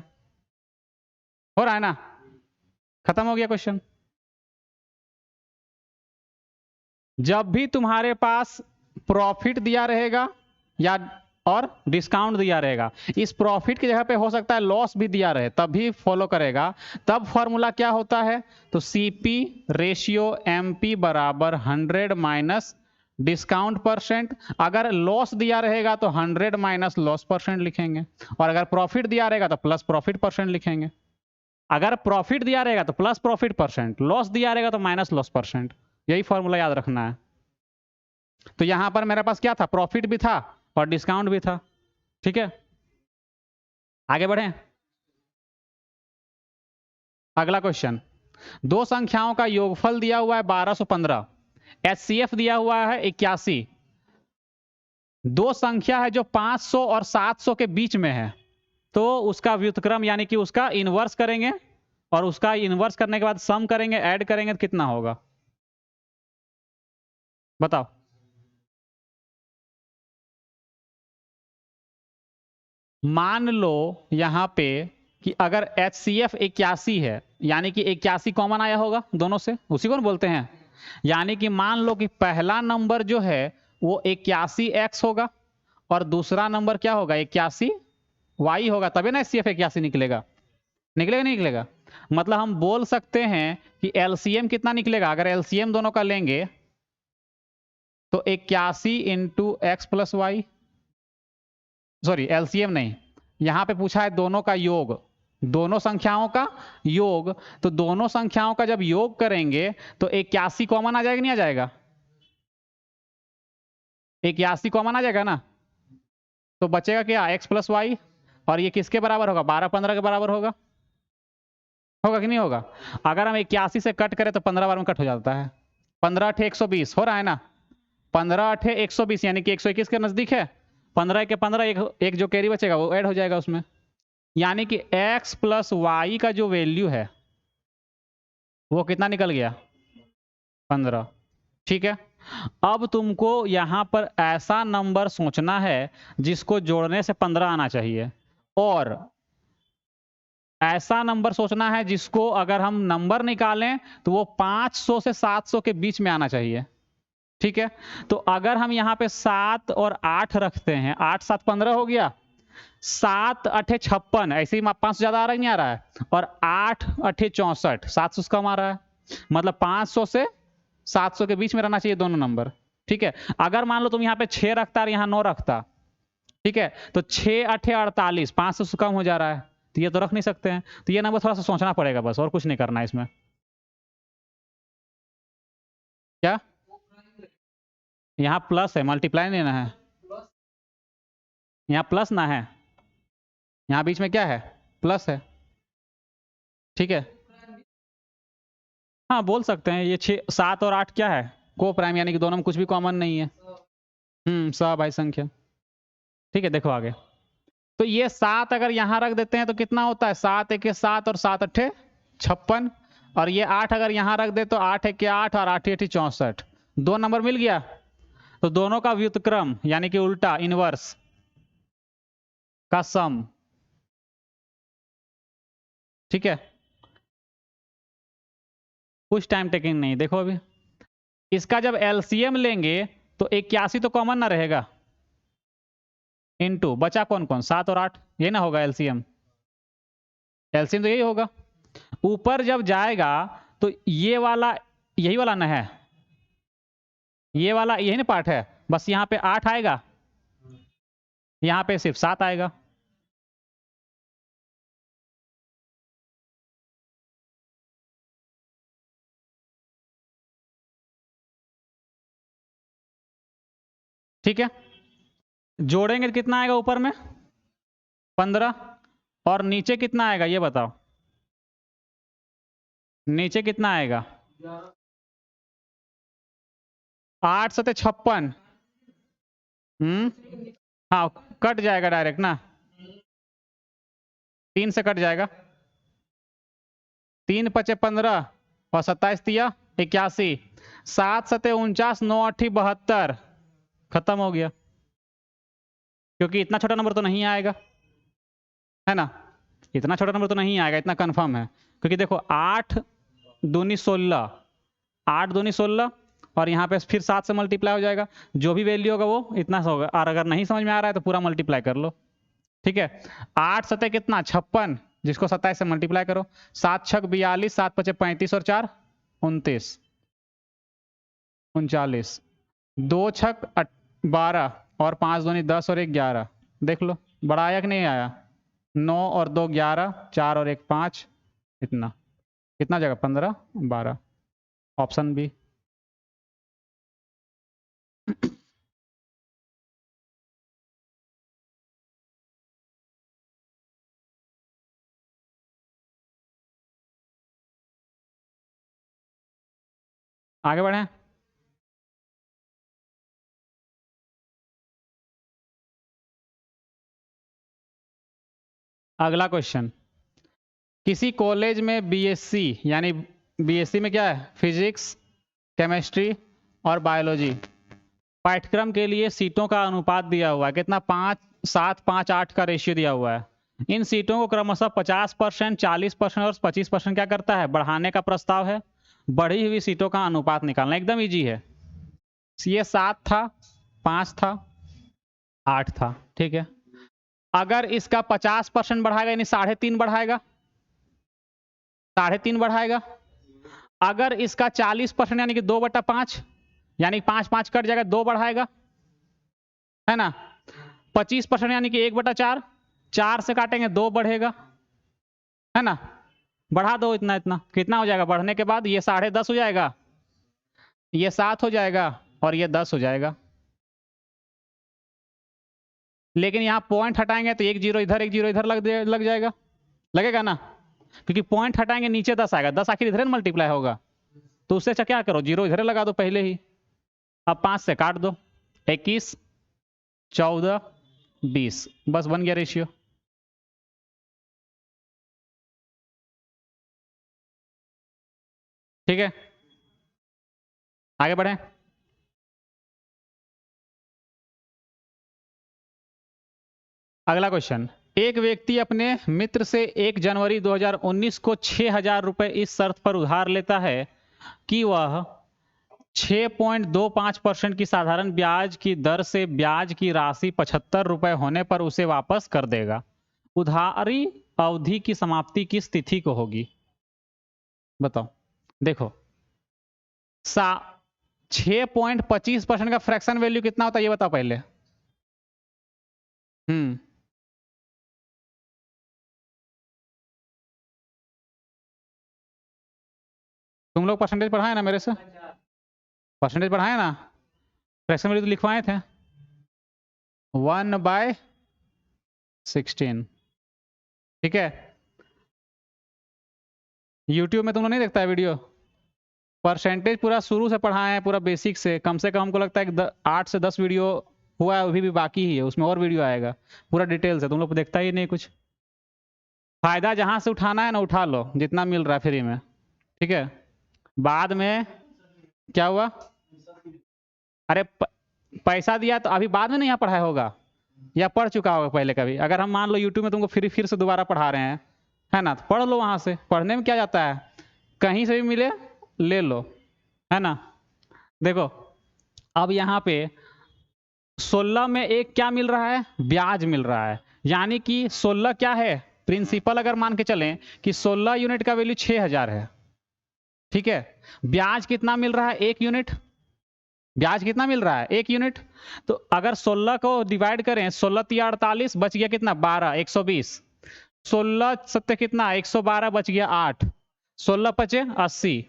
हो रहा है ना। खत्म हो गया क्वेश्चन। जब भी तुम्हारे पास प्रॉफिट दिया रहेगा या और डिस्काउंट दिया रहेगा, इस प्रॉफिट की जगह पे हो सकता है लॉस भी दिया रहे, तब भी फॉलो करेगा। तब फॉर्मूला क्या होता है, तो सीपी रेशियो एमपी बराबर 100 माइनस डिस्काउंट परसेंट। अगर लॉस दिया रहेगा तो 100 माइनस लॉस परसेंट लिखेंगे, और अगर प्रॉफिट दिया रहेगा तो प्लस प्रॉफिट परसेंट लिखेंगे। अगर प्रॉफिट दिया रहेगा तो प्लस प्रॉफिट परसेंट, लॉस दिया रहेगा तो माइनस लॉस परसेंट, यही फॉर्मूला याद रखना है। तो यहां पर मेरे पास क्या था, प्रॉफिट भी था और डिस्काउंट भी था, ठीक है। आगे बढ़े, अगला क्वेश्चन। दो संख्याओं का योगफल दिया हुआ है 1215, एचसीएफ दिया हुआ है 81, दो संख्या है जो 500 और 700 के बीच में है, तो उसका व्युत्क्रम यानी कि उसका इनवर्स करेंगे, और उसका इनवर्स करने के बाद सम करेंगे, ऐड करेंगे तो कितना होगा, बताओ। मान लो यहां पे कि अगर एच सी एफ 81 है, यानी कि 81 कॉमन आया होगा दोनों से, उसी को बोलते हैं, यानी कि मान लो कि पहला नंबर जो है वो 81x होगा और दूसरा नंबर क्या होगा, 81y होगा, तभी ना एच सी एफ 81 निकलेगा, निकलेगा नहीं निकलेगा। मतलब हम बोल सकते हैं कि एलसीएम कितना निकलेगा, अगर एलसीएम दोनों का लेंगे तो 81 into x plus y, sorry LCM नहीं, यहां पे पूछा है दोनों का योग, दोनों संख्याओं का योग। तो दोनों संख्याओं का जब योग करेंगे तो 81 कॉमन आ जाएगा, नहीं आ जाएगा? 81 कॉमन आ जाएगा ना, तो बचेगा क्या, x प्लस वाई, और ये किसके बराबर होगा, 12 15 के बराबर होगा, होगा कि नहीं होगा? अगर हम 81 से कट करें तो 15 बार में कट हो जाता है। 15 अठे 120 हो रहा है ना, 15 अठे 120 यानी कि 121 के नजदीक है। 15 के 15 एक जो कैरी बचेगा वो ऐड हो जाएगा उसमें, यानी कि x प्लस वाई का जो वैल्यू है वो कितना निकल गया, 15। ठीक है, अब तुमको यहां पर ऐसा नंबर सोचना है जिसको जोड़ने से 15 आना चाहिए, और ऐसा नंबर सोचना है जिसको अगर हम नंबर निकालें तो वो 500 से 700 के बीच में आना चाहिए। ठीक है, तो अगर हम यहाँ पे 7 और 8 रखते हैं, 8 7 15 हो गया, 7 अठे 56, ऐसे ही 500 ज्यादा आ रहा है, नहीं आ रहा है, और 8 अठे 64, 700 से कम आ रहा है, मतलब 500 से 700 के बीच में रहना चाहिए दोनों नंबर। ठीक है, अगर मान लो तुम यहाँ पे 6 रखता और यहाँ 9 रखता, ठीक है, तो 6 अठे 48, 500 से कम हो जा रहा है, तो ये तो रख नहीं सकते हैं, तो ये नंबर थोड़ा सा सोचना पड़ेगा बस, और कुछ नहीं करना है इसमें। क्या यहाँ प्लस है, मल्टीप्लाई नहीं ना है, यहाँ प्लस ना है, यहाँ बीच में क्या है, प्लस है। ठीक है, हाँ बोल सकते हैं, ये 6 7 और 8 क्या है, को प्राइम, यानी कि दोनों में कुछ भी कॉमन नहीं है। सभाज्य संख्या। ठीक है, देखो आगे, तो ये 7 अगर यहां रख देते हैं तो कितना होता है, 7 एक 7 और 7 अट्ठे 56, और ये 8 अगर यहां रख दे तो 8 एक 8 और 8 अट्ठी 64, दो नंबर मिल गया। तो दोनों का व्युत्क्रम यानी कि उल्टा इनवर्स का सम। ठीक है, कुछ टाइम टेकिंग नहीं, देखो अभी इसका जब एलसीएम लेंगे तो 81 तो कॉमन ना रहेगा, इनटू बचा कौन कौन, 7 और 8, ये ना होगा एलसीएम, एलसीएम तो यही होगा। ऊपर जब जाएगा तो ये वाला यही वाला ना है, ये वाला यही ना पार्ट है, बस यहाँ पे 8 आएगा, यहाँ पे सिर्फ 7 आएगा। ठीक है, जोड़ेंगे तो कितना आएगा ऊपर में, 15, और नीचे कितना आएगा ये बताओ, नीचे कितना आएगा, 8 सते 56। हाँ कट जाएगा डायरेक्ट ना, 3 से कट जाएगा, 3 पचे 15 और 27 तिया 81, 7 सते 49, 9 अट्ठी 72, खत्म हो गया, क्योंकि इतना छोटा नंबर तो नहीं आएगा, है ना, इतना छोटा नंबर तो नहीं आएगा, इतना कंफर्म है, क्योंकि देखो 8 दूनी 16, 8 दूनी 16, और यहाँ पे फिर 7 से मल्टीप्लाई हो जाएगा, जो भी वैल्यू होगा वो इतना होगा, और अगर नहीं समझ में आ रहा है तो पूरा मल्टीप्लाई कर लो। ठीक है, 8 सतह कितना 56, जिसको 27 से मल्टीप्लाई करो, 7 छक 42, 7 पचे 35 और 4 29 39, 2 छक 12 और 5 दूनी 10 और 1 11, देख लो बड़ा आया कि नहीं आया, 9 और 2 11, 4 और 1 5, इतना कितना जगह 15 12, ऑप्शन बी। आगे बढ़े, अगला क्वेश्चन, किसी कॉलेज में बीएससी, यानी बीएससी में क्या है, फिजिक्स, केमिस्ट्री और बायोलॉजी पाठ्यक्रम के लिए सीटों का अनुपात दिया हुआ है, कितना 5 7 5 8 का रेशियो दिया हुआ है। इन सीटों को क्रमशः 50%, 40% और 25% क्या करता है, बढ़ाने का प्रस्ताव है। बढ़ी हुई सीटों का अनुपात निकालना एकदम इजी है, ये 7 था, 5 था, 8 था। ठीक है, अगर इसका 50% बढ़ाएगा यानी 3.5 बढ़ाएगा, 3.5 बढ़ाएगा, अगर इसका 40% यानी कि 2/5, यानी 5 5 कट जाएगा, 2 बढ़ाएगा, है ना, 25% यानी कि 1/4, 4 से काटेंगे 2 बढ़ेगा, है ना, बढ़ा दो इतना इतना, कितना हो जाएगा बढ़ने के बाद, ये 10.5 हो जाएगा, ये 7 हो जाएगा और ये 10 हो जाएगा। लेकिन यहाँ पॉइंट हटाएंगे तो 1 जीरो इधर 1 जीरो इधर लग जाएगा, लगेगा ना, क्योंकि पॉइंट हटाएंगे नीचे 10 आएगा, 10 आखिर इधर मल्टीप्लाई होगा, तो उससे अच्छा क्या करो, जीरो इधर लगा दो पहले ही। अब 5 से काट दो, 21 14 20, बस बन गया रेशियो। ठीक है, आगे बढ़े। अगला क्वेश्चन, एक व्यक्ति अपने मित्र से 1 जनवरी 2019 को 6,000 रुपए इस शर्त पर उधार लेता है कि वह 6.25% की साधारण ब्याज की दर से ब्याज की राशि 75 रुपए होने पर उसे वापस कर देगा। उधारी अवधि की समाप्ति किस तिथि को होगी? बताओ। देखो, 6.25% का फ्रैक्शन वैल्यू कितना होता है ये बताओ पहले। तुम लोग परसेंटेज पढ़ाए ना मेरे से, परसेंटेज पढ़ाए ना, फ्रैक्शन वैल्यू तो लिखवाए थे, 1/16। ठीक है, यूट्यूब में तुम लोग नहीं देखता है वीडियो, परसेंटेज पूरा शुरू से पढ़ाए हैं, पूरा बेसिक से कम हमको लगता है कि 8 से 10 वीडियो हुआ है, अभी भी बाकी ही है, उसमें और वीडियो आएगा पूरा डिटेल से, तुम लोग देखता ही नहीं कुछ। फायदा जहां से उठाना है ना उठा लो, जितना मिल रहा है फ्री में। ठीक है, बाद में क्या हुआ, अरे पैसा दिया तो अभी बाद में नहीं यहाँ पढ़ाया होगा, या पढ़ चुका होगा पहले कभी, अगर हम मान लो यूट्यूब में तुमको फिर से दोबारा पढ़ा रहे हैं, है ना, तो पढ़ लो वहां से, पढ़ने में क्या जाता है, कहीं से भी मिले ले लो, है ना। देखो, अब यहाँ पे 16 में एक क्या मिल रहा है, ब्याज मिल रहा है, यानी कि 16 क्या है, प्रिंसिपल अगर मान के चलें कि 16 यूनिट का वैल्यू 6,000 है। ठीक है, ब्याज कितना मिल रहा है, 1 यूनिट, ब्याज कितना मिल रहा है, 1 यूनिट। तो अगर 16 को डिवाइड करें, 16 × 48 बच गया कितना, 12, 120, 16 सत्ते कितना, 112 बच गया 8, 16 पचे 80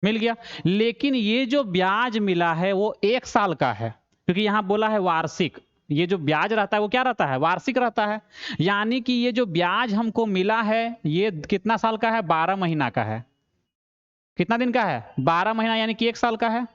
मिल गया। लेकिन ये जो ब्याज मिला है वो 1 साल का है, क्योंकि यहां बोला है वार्षिक, ये जो ब्याज रहता है वो क्या रहता है, वार्षिक रहता है, यानी कि ये जो ब्याज हमको मिला है ये कितना साल का है, 12 महीना का है। कितना दिन का है, 12 महीना, यानी कि 1 साल का है।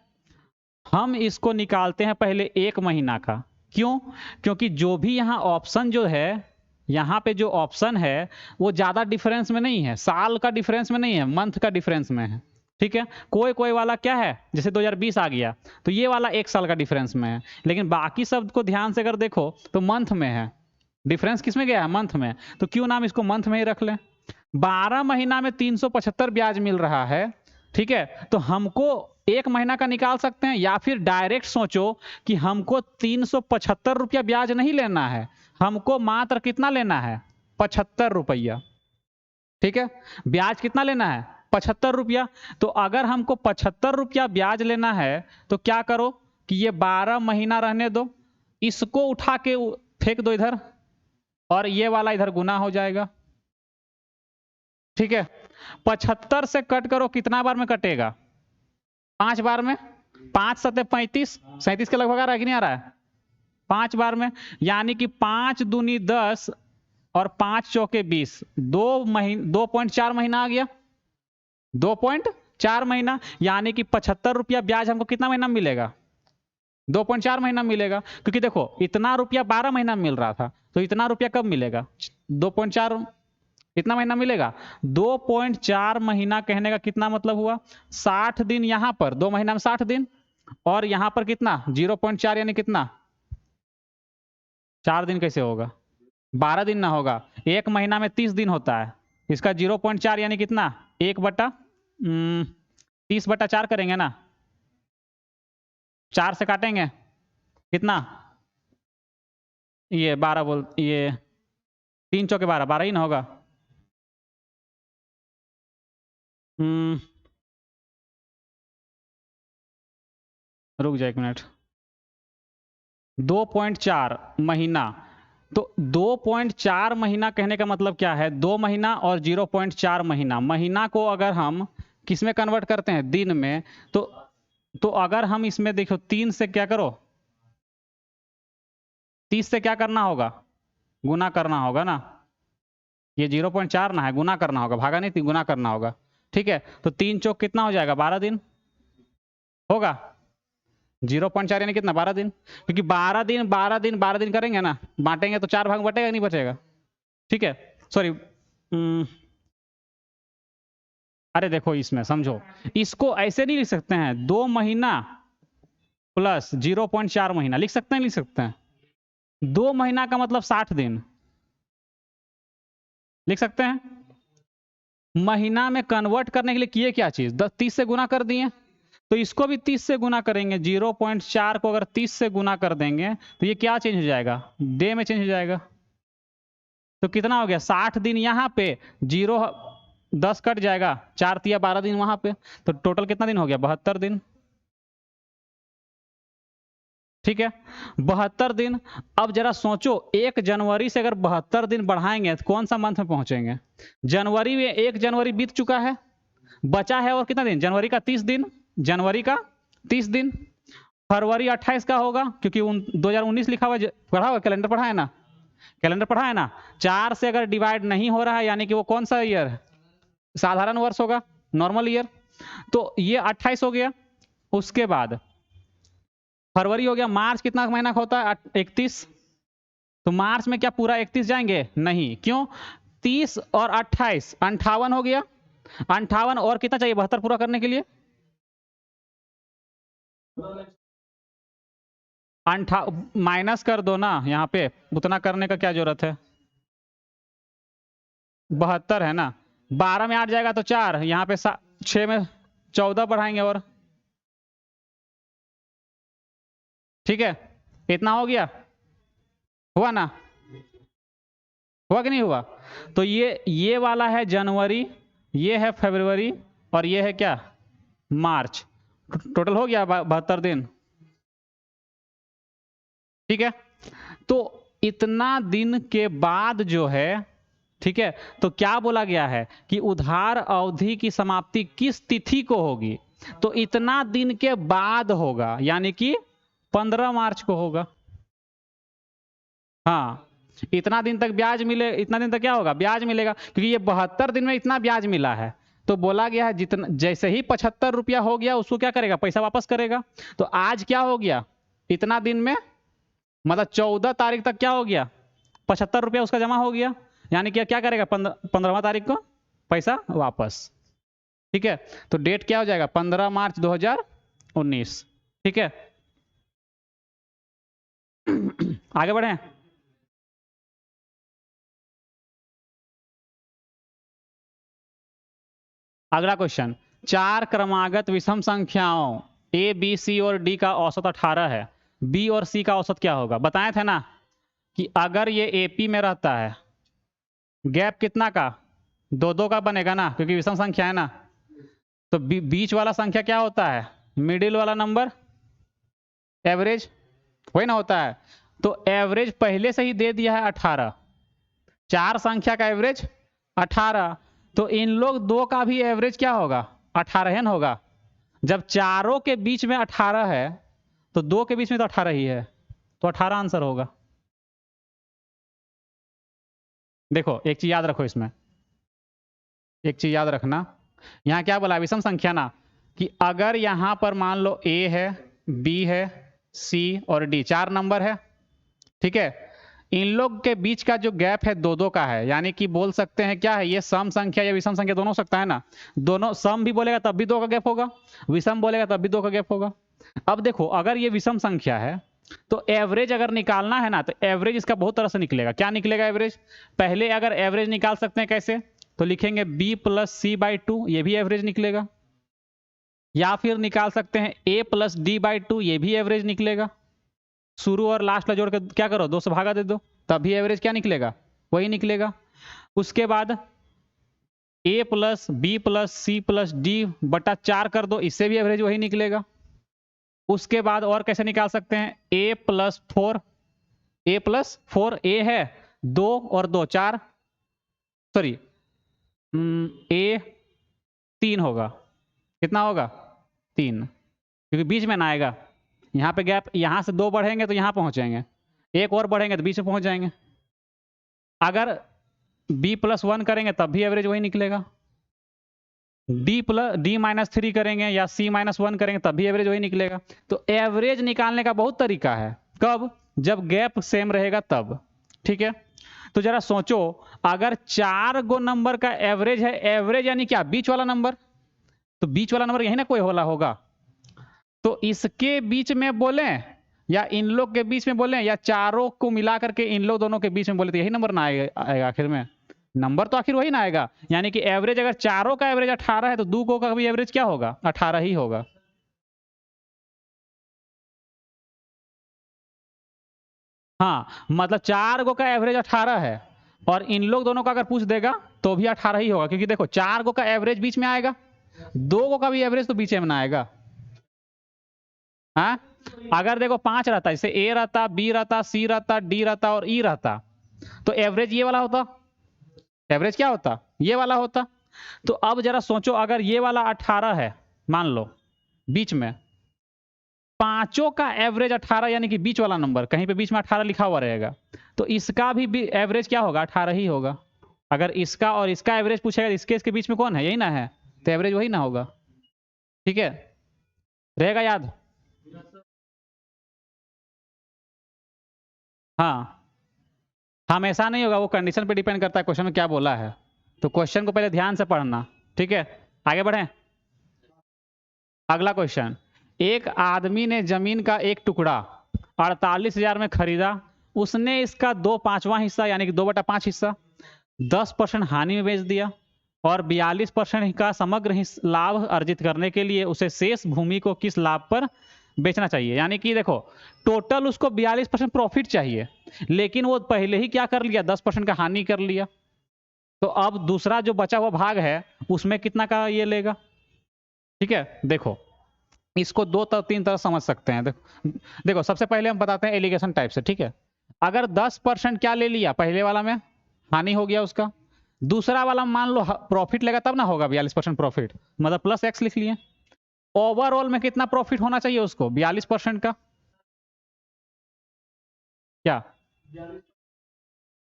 हम इसको निकालते हैं पहले 1 महीना का, क्यों, क्योंकि जो भी यहाँ ऑप्शन जो है, यहाँ पे जो ऑप्शन है वो ज्यादा डिफरेंस में नहीं है, साल का डिफरेंस में नहीं है, मंथ का डिफरेंस में है। ठीक है, कोई कोई वाला क्या है, जैसे 2020 आ गया तो ये वाला 1 साल का डिफरेंस में है, लेकिन बाकी सब को ध्यान से अगर देखो तो मंथ में है, डिफरेंस किसमें गया है, मंथ में, तो क्यों नाम इसको मंथ में ही रख लें। 12 महीना में 375 ब्याज मिल रहा है। ठीक है, तो हमको 1 महीना का निकाल सकते हैं, या फिर डायरेक्ट सोचो कि हमको 375 रुपया ब्याज नहीं लेना है, हमको मात्र कितना लेना है, 75 रुपया। ठीक है, ब्याज कितना लेना है, 75 रुपया। तो अगर हमको 75 रुपया ब्याज लेना है तो क्या करो कि ये 12 महीना रहने दो, इसको उठा के फेंक दो इधर, और ये वाला इधर गुना हो जाएगा। ठीक है, 75 से कट करो, कितना बार में कटेगा, 5 बार में, 5 सत्ते 35, 37 के लगभग आ रहा है कि नहीं आ रहा है, 5 बार में, यानी कि 5 दूनी 10 और 5 चौके 20, 2.4 महीना आ गया, 2.4 महीना, यानी कि 75 रुपया ब्याज हमको कितना महीना मिलेगा, 2.4 महीना मिलेगा, क्योंकि देखो इतना रुपया 12 महीना मिल रहा था, तो इतना रुपया कब मिलेगा, 2.4, कितना महीना मिलेगा, 2.4 महीना। कहने का कितना मतलब हुआ, 60 दिन, यहां पर 2 महीना में 60 दिन, और यहां पर कितना 0.4, यानी कितना 4 दिन कैसे होगा, 12 दिन ना होगा, 1 महीना में 30 दिन होता है, इसका 0.4 यानी कितना 1/30/4 करेंगे ना, 4 से काटेंगे कितना, ये 12 बोल, ये 3 चौके 12, 12 ही ना होगा। रुक जाए 1 मिनट, 2.4 महीना तो 2.4 महीना कहने का मतलब क्या है, 2 महीना और 0.4 महीना। महीना को अगर हम किस में कन्वर्ट करते हैं, दिन में, तो अगर हम इसमें देखो 3 से क्या करो, 30 से क्या करना होगा, गुना करना होगा ना। ये 0.4 ना है, गुना करना होगा, भागा नहीं, गुना करना होगा। ठीक है, तो 3 चौक कितना हो जाएगा, 12 दिन होगा। 0.4 यानी कितना, 12 दिन, क्योंकि 12 दिन 12 दिन 12 दिन करेंगे ना, बांटेंगे तो 4 भाग बटेगा नहीं बचेगा। ठीक है, सॉरी, अरे देखो इसमें समझो, इसको ऐसे नहीं लिख सकते हैं, 2 महीना प्लस 0.4 महीना लिख सकते हैं, लिख सकते हैं। 2 महीना का मतलब 60 दिन लिख सकते हैं। महीना में कन्वर्ट करने के लिए किए क्या चीज, 30 से गुना कर दिए, तो इसको भी 30 से गुना करेंगे। 0.4 को अगर 30 से गुना कर देंगे तो ये क्या चेंज हो जाएगा, डे में चेंज हो जाएगा। तो कितना हो गया, 60 दिन यहाँ पे, 10 कट जाएगा, 4 तिया 12 दिन वहां पे, तो टोटल कितना दिन हो गया, 72 दिन। ठीक है, 72 दिन। अब जरा सोचो, 1 जनवरी से अगर 72 दिन बढ़ाएंगे तो कौन सा मंथ में पहुंचेंगे। जनवरी में 1 जनवरी बीत चुका है, बचा है और कितना दिन, जनवरी का 30 दिन, जनवरी का 30 दिन। फरवरी 28 का होगा, क्योंकि 2019 लिखा हुआ, पढ़ा हुआ कैलेंडर, पढ़ा है ना, कैलेंडर पढ़ा है ना। 4 से अगर डिवाइड नहीं हो रहा है यानी कि वो कौन सा ईयर है, साधारण वर्ष होगा, नॉर्मल ईयर। तो ये 28 हो गया। उसके बाद फरवरी हो गया, मार्च कितना महीना का होता है, 31। तो मार्च में क्या पूरा 31 जाएंगे, नहीं, क्यों, 30 और 28 58 हो गया। 58 और कितना चाहिए 72 पूरा करने के लिए, माइनस कर दो ना, यहाँ पे उतना करने का क्या जरूरत है, 72 है ना, 12 में 8 जाएगा तो 4, यहाँ पे 6 में 14 बढ़ाएंगे और, ठीक है, इतना हो गया, हुआ ना, हुआ कि नहीं हुआ। तो ये वाला है जनवरी, ये है फरवरी, और ये है क्या, मार्च। टोटल हो गया 72 दिन। ठीक है, तो इतना दिन के बाद जो है, ठीक है, तो क्या बोला गया है कि उधार अवधि की समाप्ति किस तिथि को होगी, तो इतना दिन के बाद होगा, यानी कि 15 मार्च को होगा। हाँ, इतना दिन तक ब्याज मिले, इतना दिन तक क्या होगा, ब्याज मिलेगा, क्योंकि ये 72 दिन में इतना ब्याज मिला है। तो बोला गया है जितना, जैसे ही 75 रुपया हो गया उसको क्या करेगा, पैसा वापस करेगा। तो आज क्या हो गया, इतना दिन में, मतलब 14 तारीख तक क्या हो गया, 75 रुपया उसका जमा हो गया, यानी कि क्या करेगा, 15वां तारीख को पैसा वापस। ठीक है, तो डेट क्या हो जाएगा, 15 मार्च 2019। ठीक है, आगे बढ़े। अगला क्वेश्चन, 4 क्रमागत विषम संख्याओं ए बी सी और डी का औसत 18 है, बी और सी का औसत क्या होगा। बताए थे ना कि अगर ये एपी में रहता है, गैप कितना का, 2-2 का बनेगा ना, क्योंकि विषम संख्या है ना। तो बीच वाला संख्या क्या होता है, मिडिल वाला नंबर, एवरेज, वही ना होता है। तो एवरेज पहले से ही दे दिया है 18, 4 संख्या का एवरेज 18, तो इन लोग 2 का भी एवरेज क्या होगा, 18 होगा। जब चारों के बीच में 18 है तो 2 के बीच में तो 18 ही है, तो 18 आंसर होगा। देखो एक चीज याद रखो इसमें, एक चीज याद रखना, यहां क्या बोला, विषम संख्या ना, कि अगर यहां पर मान लो ए है, बी है, सी और डी, 4 नंबर है, ठीक है, इन लोग के बीच का जो गैप है 2-2 का है, यानी कि बोल सकते हैं क्या है, ये सम संख्या या विषम संख्या दोनों हो सकता है ना। दोनों, सम भी बोलेगा तब भी 2 का गैप होगा, विषम बोलेगा तब भी 2 का गैप होगा। अब देखो, अगर ये विषम संख्या है तो एवरेज अगर निकालना है ना, तो एवरेज इसका बहुत तरह से निकलेगा। क्या निकलेगा एवरेज, पहले अगर एवरेज निकाल सकते हैं कैसे, तो लिखेंगे b प्लस सी बाई 2, ये भी एवरेज निकलेगा। या फिर निकाल सकते हैं a प्लस डी बाई 2, ये भी एवरेज निकलेगा। शुरू और लास्ट में जोड़ के क्या करो, 2 से भागा दे दो, तभी एवरेज क्या निकलेगा, वही निकलेगा। उसके बाद a plus b plus c plus d बटा 4 कर दो, इससे भी एवरेज वही निकलेगा। उसके बाद और कैसे निकाल सकते हैं, a प्लस 4, ए प्लस 4, ए है 2 और 2 4, सॉरी ए 3 होगा, कितना होगा 3, क्योंकि बीच में ना आएगा, यहाँ पे गैप, यहाँ से 2 बढ़ेंगे तो यहाँ पहुँचेंगे, एक और बढ़ेंगे तो बीच में पहुँच जाएंगे। अगर b प्लस 1 करेंगे तब भी एवरेज वही निकलेगा, d माइनस 3 करेंगे या c माइनस 1 करेंगे तब भी एवरेज वही निकलेगा। तो एवरेज निकालने का बहुत तरीका है, कब, जब गैप सेम रहेगा तब, ठीक है। तो जरा सोचो, अगर 4 गो नंबर का एवरेज है, एवरेज यानी क्या, बीच वाला नंबर, तो बीच वाला नंबर यही ना कोई होला होगा, तो इसके बीच में बोले या इन लोग के बीच में बोले या चारों को मिला करके इन लोग दोनों के बीच में बोले तो यही नंबर ना आएगा आखिर में, नंबर तो आखिर वही ना आएगा। यानी कि एवरेज, अगर चारों का एवरेज 18 है तो 2 को का भी एवरेज क्या होगा, 18 ही होगा। हाँ, मतलब 4 गो का एवरेज 18 है और इन लोग दोनों का अगर पूछ देगा तो भी 18 ही होगा, क्योंकि देखो 4 गो का एवरेज बीच में आएगा, 2 गो का भी एवरेज तो बीच में ना आएगा। हाँ, अगर देखो 5 रहता, जैसे ए रहता, बी रहता, सी रहता, डी रहता और ई रहता, तो एवरेज ये वाला होता, एवरेज क्या होता, ये वाला होता। तो अब जरा सोचो, अगर ये वाला 18 है मान लो बीच में, पांचों का एवरेज 18 यानी कि बीच वाला नंबर, कहीं पे बीच में 18 लिखा हुआ रहेगा, तो इसका भी एवरेज क्या होगा, 18 ही होगा। अगर इसका और इसका एवरेज पूछेगा, इसके बीच में कौन है, यही ना है, तो एवरेज वही ना होगा, ठीक है, रहेगा याद। हाँ, हमेशा नहीं होगा, वो कंडीशन पे डिपेंड करता है क्वेश्चन में क्या बोला है, तो क्वेश्चन को पहले ध्यान से पढ़ना, ठीक है। आगे बढ़े, अगला क्वेश्चन, एक आदमी ने जमीन का एक टुकड़ा 48,000 में खरीदा, उसने इसका 2/5वां हिस्सा यानी कि 2/5 हिस्सा 10% हानि में बेच दिया और 42% का समग्र लाभ अर्जित करने के लिए उसे शेष भूमि को किस लाभ पर बेचना चाहिए। यानी कि देखो, टोटल उसको 42% प्रॉफिट चाहिए, लेकिन वो पहले ही क्या कर लिया, 10% का हानि कर लिया, तो अब दूसरा जो बचा हुआ भाग है उसमें कितना का ये लेगा, ठीक है। देखो, इसको 2-3 तरह समझ सकते हैं। देखो सबसे पहले हम बताते हैं एलिगेशन टाइप से, ठीक है। अगर 10% क्या ले लिया, पहले वाला में हानि हो गया उसका, दूसरा वाला मान लो प्रॉफिट लेगा तब ना होगा 42% प्रॉफिट, मतलब प्लस एक्स लिख लिए। ओवरऑल में कितना प्रॉफिट होना चाहिए उसको, 42% का, क्या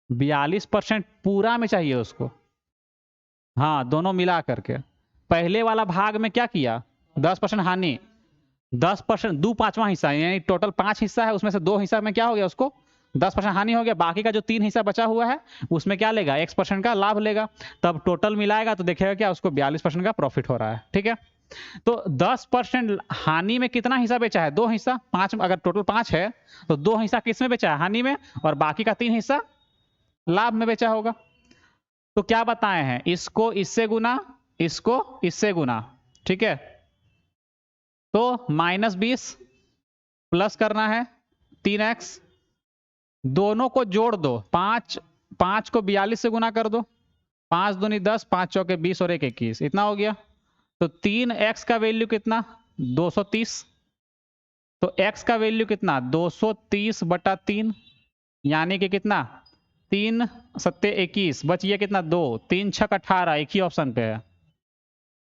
42% पूरा में चाहिए उसको, हाँ दोनों मिला करके। पहले वाला भाग में क्या किया, 10% हानि, 10% 2/5वां हिस्सा, यानी टोटल 5 हिस्सा है, उसमें से 2 हिस्सा में क्या हो गया, उसको 10% हानि हो गया, बाकी का जो 3 हिस्सा बचा हुआ है उसमें क्या लेगा, x% का लाभ लेगा, तब टोटल मिलाएगा तो देखेगा क्या, उसको 42% का प्रॉफिट हो रहा है, ठीक है। तो 10% हानि में कितना हिस्सा बेचा है, 2 हिस्सा, 5, अगर टोटल 5 है तो 2 हिस्सा किस में बेचा है, हानि में, और बाकी का 3 हिस्सा लाभ में बेचा होगा। तो क्या बताए हैं, इसको इससे गुना, इसको इससे गुना, ठीक है। तो -20 प्लस करना है 3x, दोनों को जोड़ दो, 5 को 42 से गुना कर दो, 5 दूनी 10, 5 चौके 20 और 1 21, इतना हो गया। तो 3x का वैल्यू कितना, 230, तो x का वैल्यू कितना, 230/3, यानी कि कितना, 3 सत्ते 21, बच गया कितना, 2, 3 छक 18, एक ही ऑप्शन पे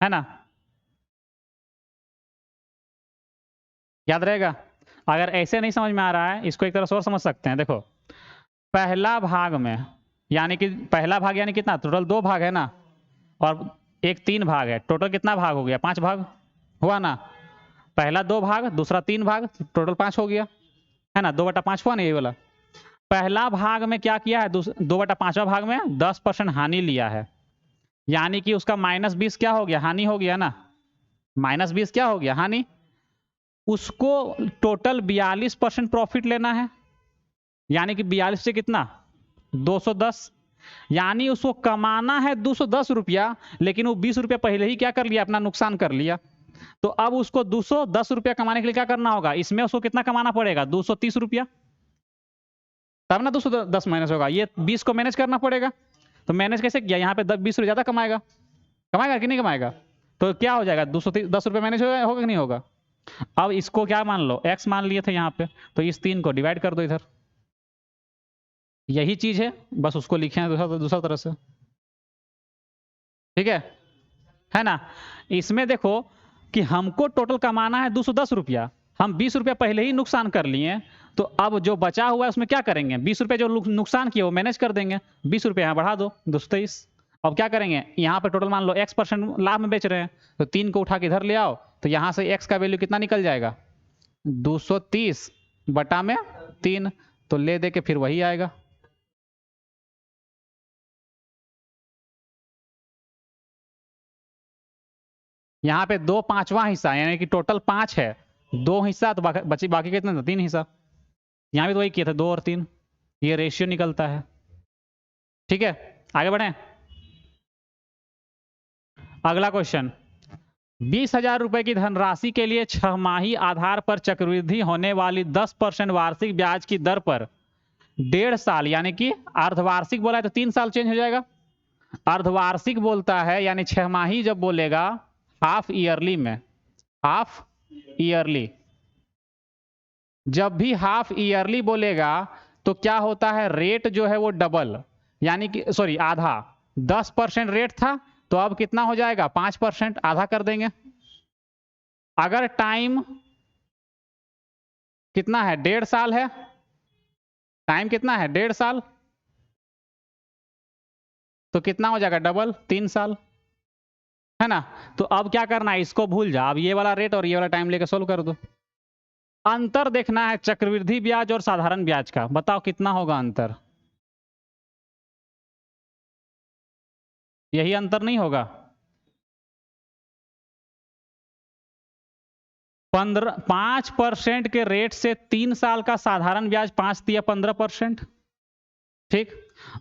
है ना, याद रहेगा। अगर ऐसे नहीं समझ में आ रहा है, इसको एक तरह से और समझ सकते हैं। देखो, पहला भाग में, यानी कि पहला भाग यानी कितना, टोटल 2 भाग है ना, और एक 3 भाग है, टोटल कितना भाग हो गया, 5 भाग हुआ ना। पहला 2 भाग, दूसरा 3 भाग, टोटल 5 हो गया, है ना, 2/5 हुआ ना ये वाला। पहला भाग में क्या किया है, 2/5वां भाग में 10% हानि लिया है, यानी कि उसका -20 क्या हो गया, हानि हो गया ना, -20 क्या हो गया, हानि। उसको टोटल 42% प्रॉफिट लेना है, यानी कि 42 से कितना, 210, यानी उसको कमाना है 210 रुपया, लेकिन वो 20 रुपया पहले ही क्या कर लिया, अपना नुकसान कर लिया। तो अब उसको 210 रुपया कमाने के लिए क्या करना होगा, इसमें उसको कितना कमाना पड़ेगा, 230 रुपया, तब ना 210 माइनस होगा, ये 20 को मैनेज करना पड़ेगा। तो मैनेज कैसे किया, यहाँ पे 20 रुपये ज्यादा कमाएगा, कमाएगा कि नहीं कमाएगा, तो क्या हो जाएगा, 210 रुपये मैनेज होगा कि नहीं होगा। अब इसको क्या मान लो, x मान लिए थे यहाँ पे, तो इस 3 को डिवाइड कर दो इधर, यही चीज है, बस उसको लिखे हैं दूसरा तरह से। ठीक है ना। इसमें देखो कि हमको टोटल कमाना है 210 रुपया, हम 20 रुपया पहले ही नुकसान कर लिए, तो अब जो बचा हुआ है उसमें क्या करेंगे, 20 रुपये जो नुकसान किए वो मैनेज कर देंगे, 20 रुपये यहाँ बढ़ा दो 223। अब क्या करेंगे, यहाँ पे टोटल मान लो x% लाभ में बेच रहे हैं, तो 3 को उठा के इधर ले आओ, तो यहाँ से x का वैल्यू कितना निकल जाएगा, 230 बटा में 3, तो ले दे के फिर वही आएगा। यहाँ पे 2/5वां हिस्सा, यानी कि टोटल 5 है, 2 हिस्सा तो बाकी कितने थे, 3 हिस्सा। यहाँ भी तो वही किए थे, 2 और 3, ये रेशियो निकलता है। ठीक है, आगे बढ़े। अगला क्वेश्चन, 20,000 रुपए की धनराशि के लिए 6 माही आधार पर चक्रवृद्धि होने वाली 10% वार्षिक ब्याज की दर पर 1.5 साल, यानी कि अर्धवार्षिक बोला है तो 3 साल चेंज हो जाएगा, अर्धवार्षिक बोलता है यानी 6 माही जब बोलेगा हाफ ईयरली में, हाफ ईयरली, जब भी हाफ ईयरली बोलेगा तो क्या होता है, रेट जो है वो डबल, यानी कि सॉरी आधा, 10% रेट था तो अब कितना हो जाएगा 5%, आधा कर देंगे। अगर टाइम कितना है, 1.5 साल है, टाइम कितना है 1.5 साल, तो कितना हो जाएगा डबल, 3 साल, है ना। तो अब क्या करना है, इसको भूल जा, अब ये वाला रेट और ये वाला टाइम लेके सोल्व कर दो। अंतर देखना है चक्रवृद्धि ब्याज और साधारण ब्याज का, बताओ कितना होगा अंतर, यही अंतर नहीं होगा, 5% के रेट से 3 साल का साधारण ब्याज 5 दिया 15%। ठीक,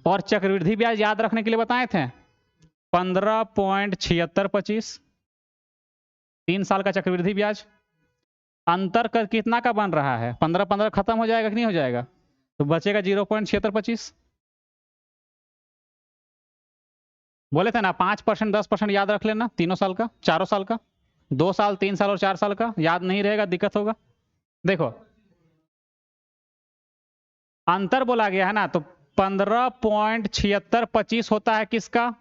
और चक्रवृद्धि ब्याज याद रखने के लिए बताए थे 15.7625, 3 साल का चक्रवृद्धि ब्याज। अंतर का कितना का बन रहा है, 15 खत्म हो जाएगा कि नहीं हो जाएगा, तो बचेगा 0.7625। बोले थे ना 5% 10% याद रख लेना, तीनों साल का, चारों साल का, 2 साल 3 साल और 4 साल का, याद नहीं रहेगा दिक्कत होगा। देखो अंतर बोला गया है ना, तो 15.7625 होता है किसका,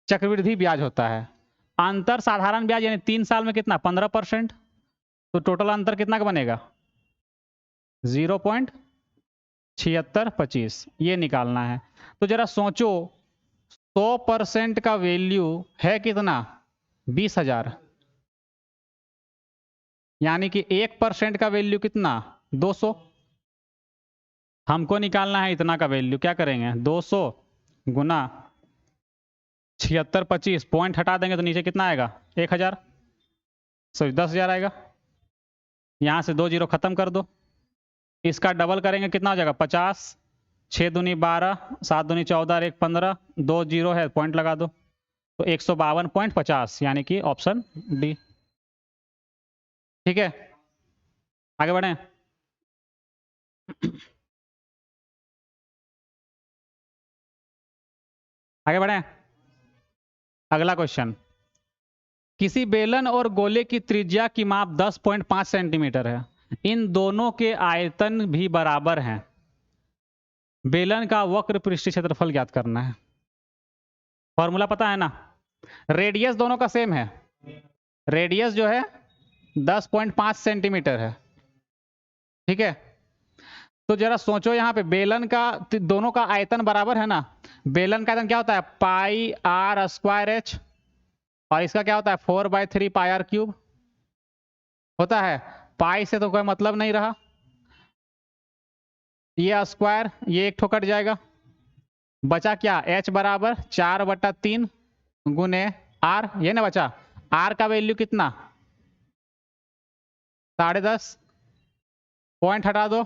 चक्रवृद्धि ब्याज होता है। अंतर साधारण ब्याज यानी 3 साल में कितना 15%, तो टोटल अंतर कितना का बनेगा 0.7625, ये निकालना है। तो जरा सोचो 100% का वैल्यू है कितना 20,000, यानी कि 1% का वैल्यू कितना 200, हमको निकालना है इतना का वैल्यू, क्या करेंगे 200 गुना 7625, पॉइंट हटा देंगे तो नीचे कितना आएगा 1,000, सॉरी 10,000 आएगा, यहाँ से 2 जीरो खत्म कर दो, इसका डबल करेंगे कितना हो जाएगा 50, 6 दूनी 12, 7 दूनी 14 और 1 15, 2 जीरो है पॉइंट लगा दो, तो 152.50, यानी कि ऑप्शन डी। ठीक है, आगे बढ़े। आगे बढ़े, अगला क्वेश्चन, किसी बेलन और गोले की त्रिज्या की माप 10.5 सेंटीमीटर है, इन दोनों के आयतन भी बराबर हैं, बेलन का वक्र पृष्ठीय क्षेत्रफल ज्ञात करना है। फॉर्मूला पता है ना, रेडियस दोनों का सेम है, रेडियस जो है 10.5 सेंटीमीटर है। ठीक है, तो जरा सोचो यहाँ पे बेलन का दोनों का आयतन बराबर है ना, बेलन का आयतन क्या होता है पाई आर स्क्वायर एच, और इसका क्या होता है 4/3 पाई आर क्यूब होता है, पाई से तो कोई मतलब नहीं रहा, ये स्क्वायर ये एक ठो कट जाएगा, बचा क्या h बराबर 4/3 गुने आर, ये ना बचा, आर का वैल्यू कितना 10.5, पॉइंट हटा दो,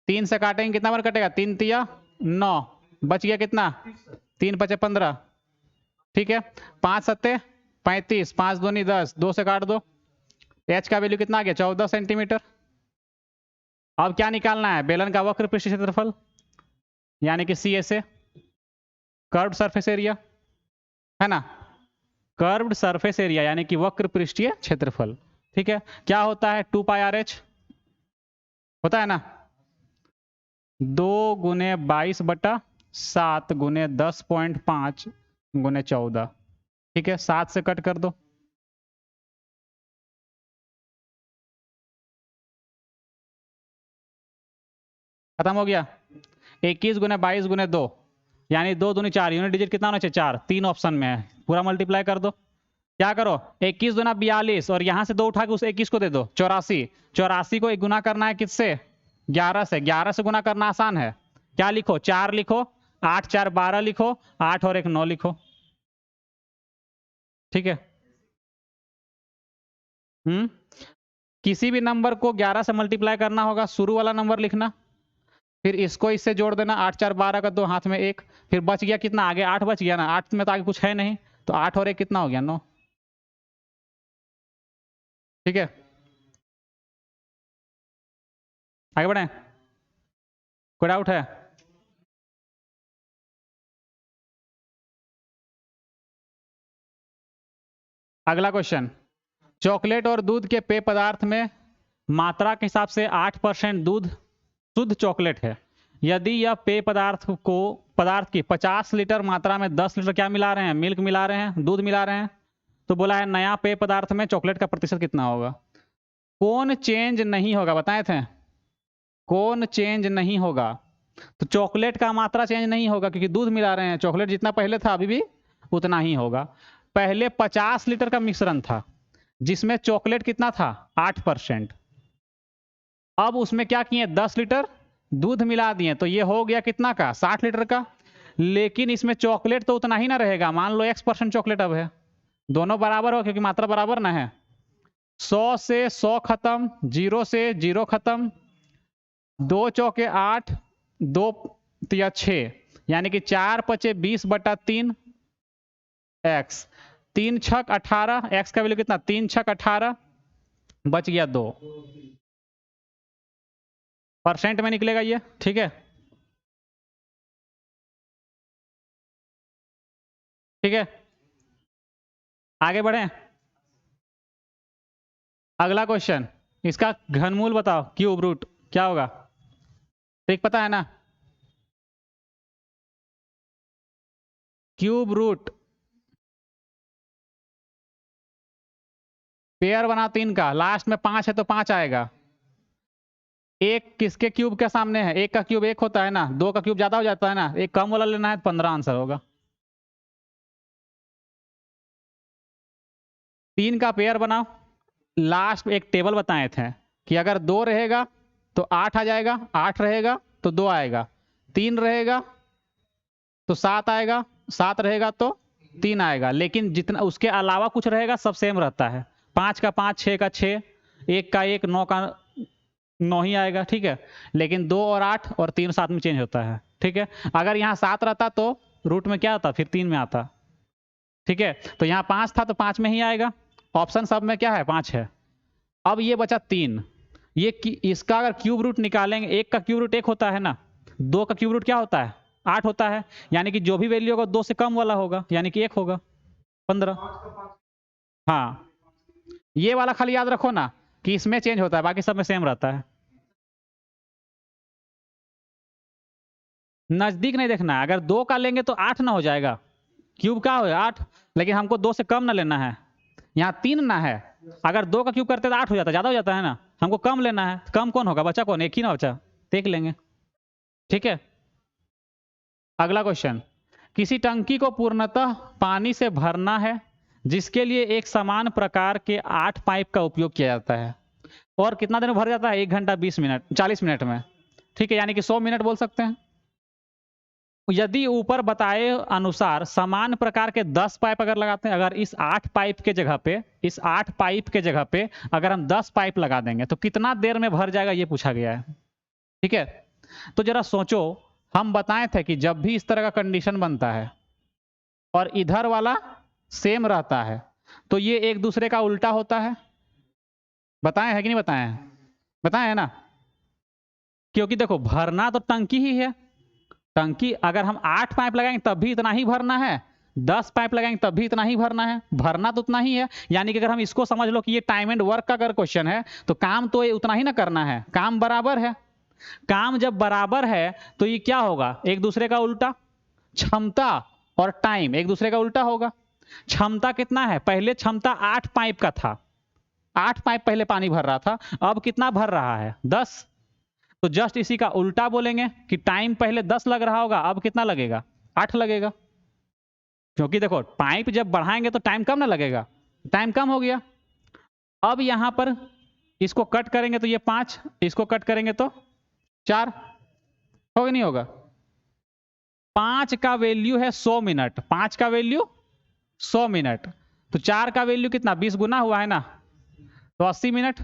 3 से काटेंगे कितना बार कटेगा 3 तिया 9, बच गया कितना 3 5 15, ठीक है 5 7 35, 5 दूनी 10, 2 से काट दो, एच का वैल्यू कितना आ गया 14 सेंटीमीटर। अब क्या निकालना है, बेलन का वक्र पृष्ठीय क्षेत्रफल यानी कि C S A, curved surface area, है ना, कर्व्ड सरफेस एरिया यानी कि वक्र पृष्ठीय क्षेत्रफल। ठीक है, क्या होता है 2 पाई आर एच होता है ना, 2 × 22/7 × 10.5 × 14, ठीक है, 7 से कट कर दो। खत्म हो गया। 21 × 22 × 2 यानी 2 दूनी 4, यूनिट डिजिट कितना होना चाहिए 4, 3 ऑप्शन में है, पूरा मल्टीप्लाई कर दो। क्या करो 21 दूना 42 और यहां से 2 उठा के उस 21 को दे दो 84। 84 को एक गुना करना है किससे 11 से, 11 से गुना करना आसान है। क्या लिखो 4 लिखो, 8 4 12 लिखो, 8 और 1 9 लिखो, ठीक है। किसी भी नंबर को 11 से मल्टीप्लाई करना होगा, शुरू वाला नंबर लिखना, फिर इसको इससे जोड़ देना, 8 4 12 का 2 हाथ में 1, फिर बच गया कितना आगे 8 बच गया ना, 8 में तो आगे कुछ है नहीं, तो 8 और 1 कितना हो गया 9, ठीक है। आगे बढ़े, कोई डाउट है? अगला क्वेश्चन, चॉकलेट और दूध के पेय पदार्थ में मात्रा के हिसाब से 8% दूध शुद्ध चॉकलेट है। यदि यह पेय पदार्थ की 50 लीटर मात्रा में 10 लीटर क्या मिला रहे हैं, मिल्क मिला रहे हैं, दूध मिला रहे हैं, तो बोला है नया पेय पदार्थ में चॉकलेट का प्रतिशत कितना होगा। कौन चेंज नहीं होगा, बताए थे कौन चेंज नहीं होगा, तो चॉकलेट का मात्रा चेंज नहीं होगा क्योंकि दूध मिला रहे हैं, चॉकलेट जितना पहले था अभी भी उतना ही होगा। पहले 50 लीटर का मिश्रण था जिसमें चॉकलेट कितना था 8%, अब उसमें क्या किए 10 लीटर दूध मिला दिए, तो ये हो गया कितना का 60 लीटर का, लेकिन इसमें चॉकलेट तो उतना ही ना रहेगा, मान लो X% चॉकलेट अब है, दोनों बराबर हो क्योंकि मात्रा बराबर ना है। 100 से 100 खत्म, 0 से 0 खत्म, 2 चौके 8, 2 या 6, यानी कि 4 पचे 20/3 x, 3 छक 18, x का वैल्यू कितना 3 छक 18, बच गया 2, परसेंट में निकलेगा ये, ठीक है। ठीक है, आगे बढ़े। अगला क्वेश्चन, इसका घनमूल बताओ, क्यूब रूट क्या होगा, ठीक पता है ना, क्यूब रूट पेयर बना 3 का, लास्ट में 5 है तो 5 आएगा, एक किसके क्यूब के सामने है, एक का क्यूब 1 होता है ना, 2 का क्यूब ज्यादा हो जाता है ना, एक कम वाला लेना है, 15 आंसर होगा। 3 का पेयर बनाओ, लास्ट में एक टेबल बताए थे कि अगर 2 रहेगा तो 8 आ जाएगा, 8 रहेगा तो 2 आएगा, 3 रहेगा तो 7 आएगा, 7 रहेगा तो 3 आएगा, लेकिन जितना उसके अलावा कुछ रहेगा सब सेम रहता है, 5 का 5, 6 का 6, 1 का 1, 9 का 9 ही आएगा, ठीक है। लेकिन 2 और 8 और 3 साथ में चेंज होता है, ठीक है। अगर यहाँ 7 रहता तो रूट में क्या आता, फिर 3 में आता, ठीक है। तो यहाँ 5 था तो 5 में ही आएगा, ऑप्शन सब में क्या है 5 है। अब ये बचा 3, ये इसका अगर क्यूब रूट निकालेंगे, एक का क्यूब रूट 1 होता है ना, 2 का क्यूब रूट क्या होता है 8 होता है, यानी कि जो भी वैल्यू होगा 2 से कम वाला होगा, यानी कि 1 होगा 15। हाँ, ये वाला खाली याद रखो ना कि इसमें चेंज होता है, बाकी सब में सेम रहता है। नजदीक नहीं देखना है, अगर 2 का लेंगे तो 8 ना हो जाएगा, क्यूब का हो 8, लेकिन हमको 2 से कम ना लेना है, यहाँ 3 ना है, अगर 2 का क्यूब करते तो 8 हो जाता, ज्यादा हो जाता है ना, हमको कम लेना है, कम कौन होगा, बचा कौन, एक ही ना बचा, देख लेंगे, ठीक है। अगला क्वेश्चन, किसी टंकी को पूर्णतः पानी से भरना है जिसके लिए एक समान प्रकार के 8 पाइप का उपयोग किया जाता है, और कितना देर में भर जाता है 1 घंटा 20 मिनट 40 मिनट में, ठीक है, यानी कि 100 मिनट बोल सकते हैं। यदि ऊपर बताए अनुसार समान प्रकार के 10 पाइप अगर लगाते हैं, अगर इस 8 पाइप के जगह पे, इस 8 पाइप के जगह पे अगर हम 10 पाइप लगा देंगे तो कितना देर में भर जाएगा, ये पूछा गया है, ठीक है। तो जरा सोचो, हम बताए थे कि जब भी इस तरह का कंडीशन बनता है और इधर वाला सेम रहता है तो ये एक दूसरे का उल्टा होता है, बताए है कि नहीं बताए हैं, बताए है ना, क्योंकि देखो भरना तो टंकी ही है, टंकी अगर हम 8 पाइप लगाएंगे तब भी इतना ही भरना है, 10 पाइप लगाएंगे तब भी इतना ही भरना है, भरना तो उतना ही है, यानी कि अगर हम इसको समझ लो कि ये टाइम एंड वर्क का अगर क्वेश्चन है तो काम तो ये उतना ही ना करना है, काम बराबर है, काम जब बराबर है तो ये क्या होगा, एक दूसरे का उल्टा। क्षमता और टाइम एक दूसरे का उल्टा होगा। क्षमता कितना है, पहले क्षमता 8 पाइप का था, 8 पाइप पहले पानी भर रहा था, अब कितना भर रहा है, 10। तो जस्ट इसी का उल्टा बोलेंगे कि टाइम पहले 10 लग रहा होगा, अब कितना लगेगा, 8 लगेगा। क्योंकि देखो पाइप जब बढ़ाएंगे तो टाइम कम ना लगेगा, टाइम कम हो गया। अब यहां पर इसको कट करेंगे तो ये 5, इसको कट करेंगे तो 4, होगा नहीं होगा। 5 का वैल्यू है 100 मिनट, 5 का वैल्यू 100 मिनट, तो 4 का वैल्यू कितना, 20 गुना हुआ है ना, तो 80 मिनट।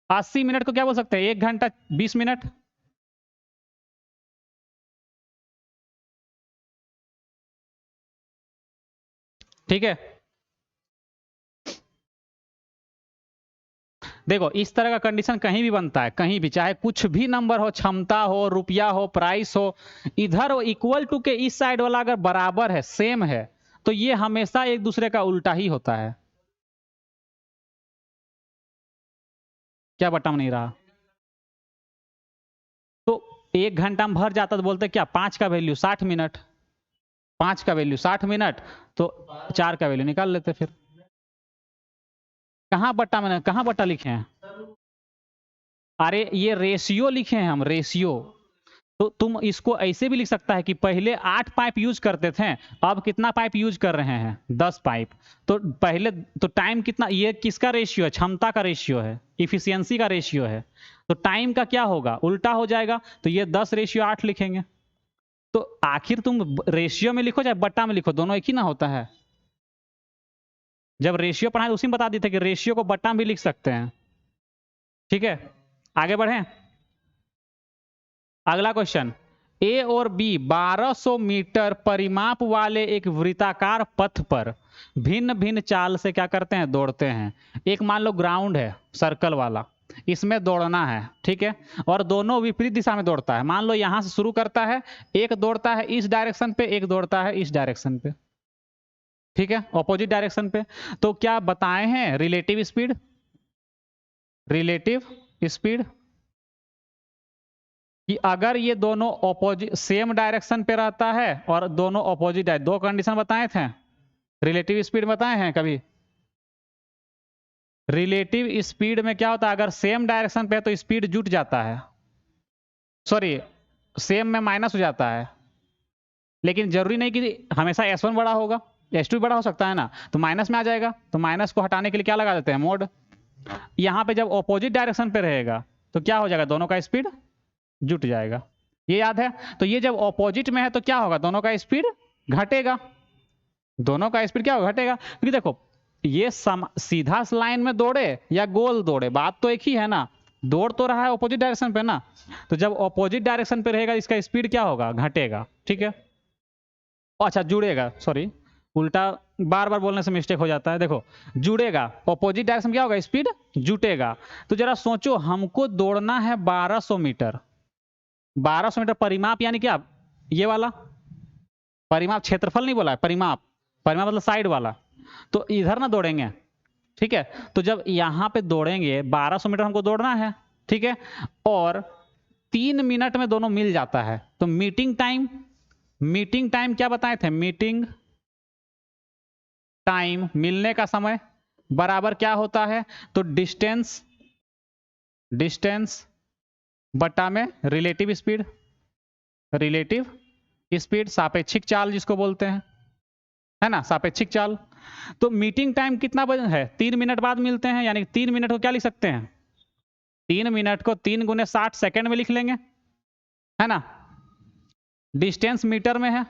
80 मिनट को क्या बोल सकते हैं, 1 घंटा 20 मिनट। ठीक है, देखो इस तरह का कंडीशन कहीं भी बनता है, कहीं भी, चाहे कुछ भी नंबर हो, क्षमता हो, रुपया हो, प्राइस हो, इधर इक्वल टू के इस साइड वाला अगर बराबर है, सेम है, तो ये हमेशा एक दूसरे का उल्टा ही होता है। क्या बटम नहीं रहा, तो 1 घंटा में भर जाता तो बोलते क्या, 5 का वैल्यू 60 मिनट, 5 का वैल्यू 60 मिनट, तो 4 का वैल्यू निकाल लेते। फिर कहां बट्टा, मैंने कहां बट्टा लिखे हैं, अरे ये रेशियो लिखे हैं हम, रेशियो। तो तुम इसको ऐसे भी लिख सकता है कि पहले 8 पाइप यूज करते थे, अब कितना पाइप यूज कर रहे हैं, 10 पाइप। तो पहले तो टाइम कितना, ये किसका रेशियो है, क्षमता का रेशियो है, इफिशियंसी का रेशियो है, तो टाइम का क्या होगा, उल्टा हो जाएगा, तो ये 10:8 लिखेंगे। तो आखिर तुम रेशियो में लिखो चाहे बट्टा में लिखो, दोनों एक ही ना होता है। जब रेशियो पढ़ाए उसी में बता दी थे कि रेशियो को बट्टा में भी लिख सकते हैं। ठीक है, आगे बढ़े। अगला क्वेश्चन, ए और बी 1200 मीटर परिमाप वाले एक वृत्ताकार पथ पर भिन्न भिन्न चाल से क्या करते हैं, दौड़ते हैं। एक मान लो ग्राउंड है सर्कल वाला, इसमें दौड़ना है, ठीक है, और दोनों विपरीत दिशा में दौड़ता है। मान लो यहां से शुरू करता है, एक दौड़ता है इस डायरेक्शन पे, एक दौड़ता है इस डायरेक्शन पे, ठीक है, ऑपोजिट डायरेक्शन पे। तो क्या बताए हैं, रिलेटिव स्पीड, रिलेटिव स्पीड, कि अगर ये दोनों ऑपोजिट सेम डायरेक्शन पे रहता है और दोनों ऑपोजिट है, दो कंडीशन बताए थे, रिलेटिव स्पीड बताए हैं कभी। रिलेटिव स्पीड में क्या होता है, अगर सेम डायरेक्शन पे है तो स्पीड जुट जाता है, सॉरी सेम में माइनस हो जाता है, लेकिन जरूरी नहीं कि हमेशा S1 बड़ा होगा, S2 बड़ा हो सकता है ना, तो माइनस में आ जाएगा, तो माइनस को हटाने के लिए क्या लगा देते हैं, मोड। यहां पे जब ऑपोजिट डायरेक्शन पे रहेगा तो क्या हो जाएगा, दोनों का स्पीड जुट जाएगा, ये याद है। तो ये जब ऑपोजिट में है तो क्या होगा, दोनों का स्पीड घटेगा, दोनों का स्पीड क्या होगा, घटेगा। क्योंकि देखो ये सीधा लाइन में दौड़े या गोल दौड़े, बात तो एक ही है ना, दौड़ तो रहा है ऑपोजिट डायरेक्शन पे ना, तो जब ऑपोजिट डायरेक्शन पे रहेगा इसका स्पीड क्या होगा, घटेगा, ठीक है। अच्छा जुड़ेगा, सॉरी उल्टा बार बार बोलने से मिस्टेक हो जाता है। देखो जुड़ेगा, ऑपोजिट डायरेक्शन क्या होगा, स्पीड जुटेगा। तो जरा सोचो, हमको दौड़ना है 1200 मीटर, 1200 मीटर परिमाप यानी क्या, ये वाला परिमाप, क्षेत्रफल नहीं बोला है, परिमाप, परिमाप मतलब साइड वाला, तो इधर ना दौड़ेंगे, ठीक है। तो जब यहां पे दौड़ेंगे 1200 मीटर हमको दौड़ना है, ठीक है, और 3 मिनट में दोनों मिल जाता है, तो मीटिंग टाइम, मीटिंग टाइम क्या बताए थे, मीटिंग टाइम, मिलने का समय बराबर क्या होता है, तो डिस्टेंस, डिस्टेंस बटा में रिलेटिव स्पीड, रिलेटिव स्पीड, सापेक्षिक चाल जिसको बोलते हैं, है ना, सापेक्षिक चाल। तो मीटिंग टाइम कितना है, 3 मिनट बाद मिलते हैं, यानी 3 मिनट को क्या लिख सकते हैं, 3 मिनट को 3 गुने 60 सेकेंड में लिख लेंगे, है ना। डिस्टेंस मीटर में है,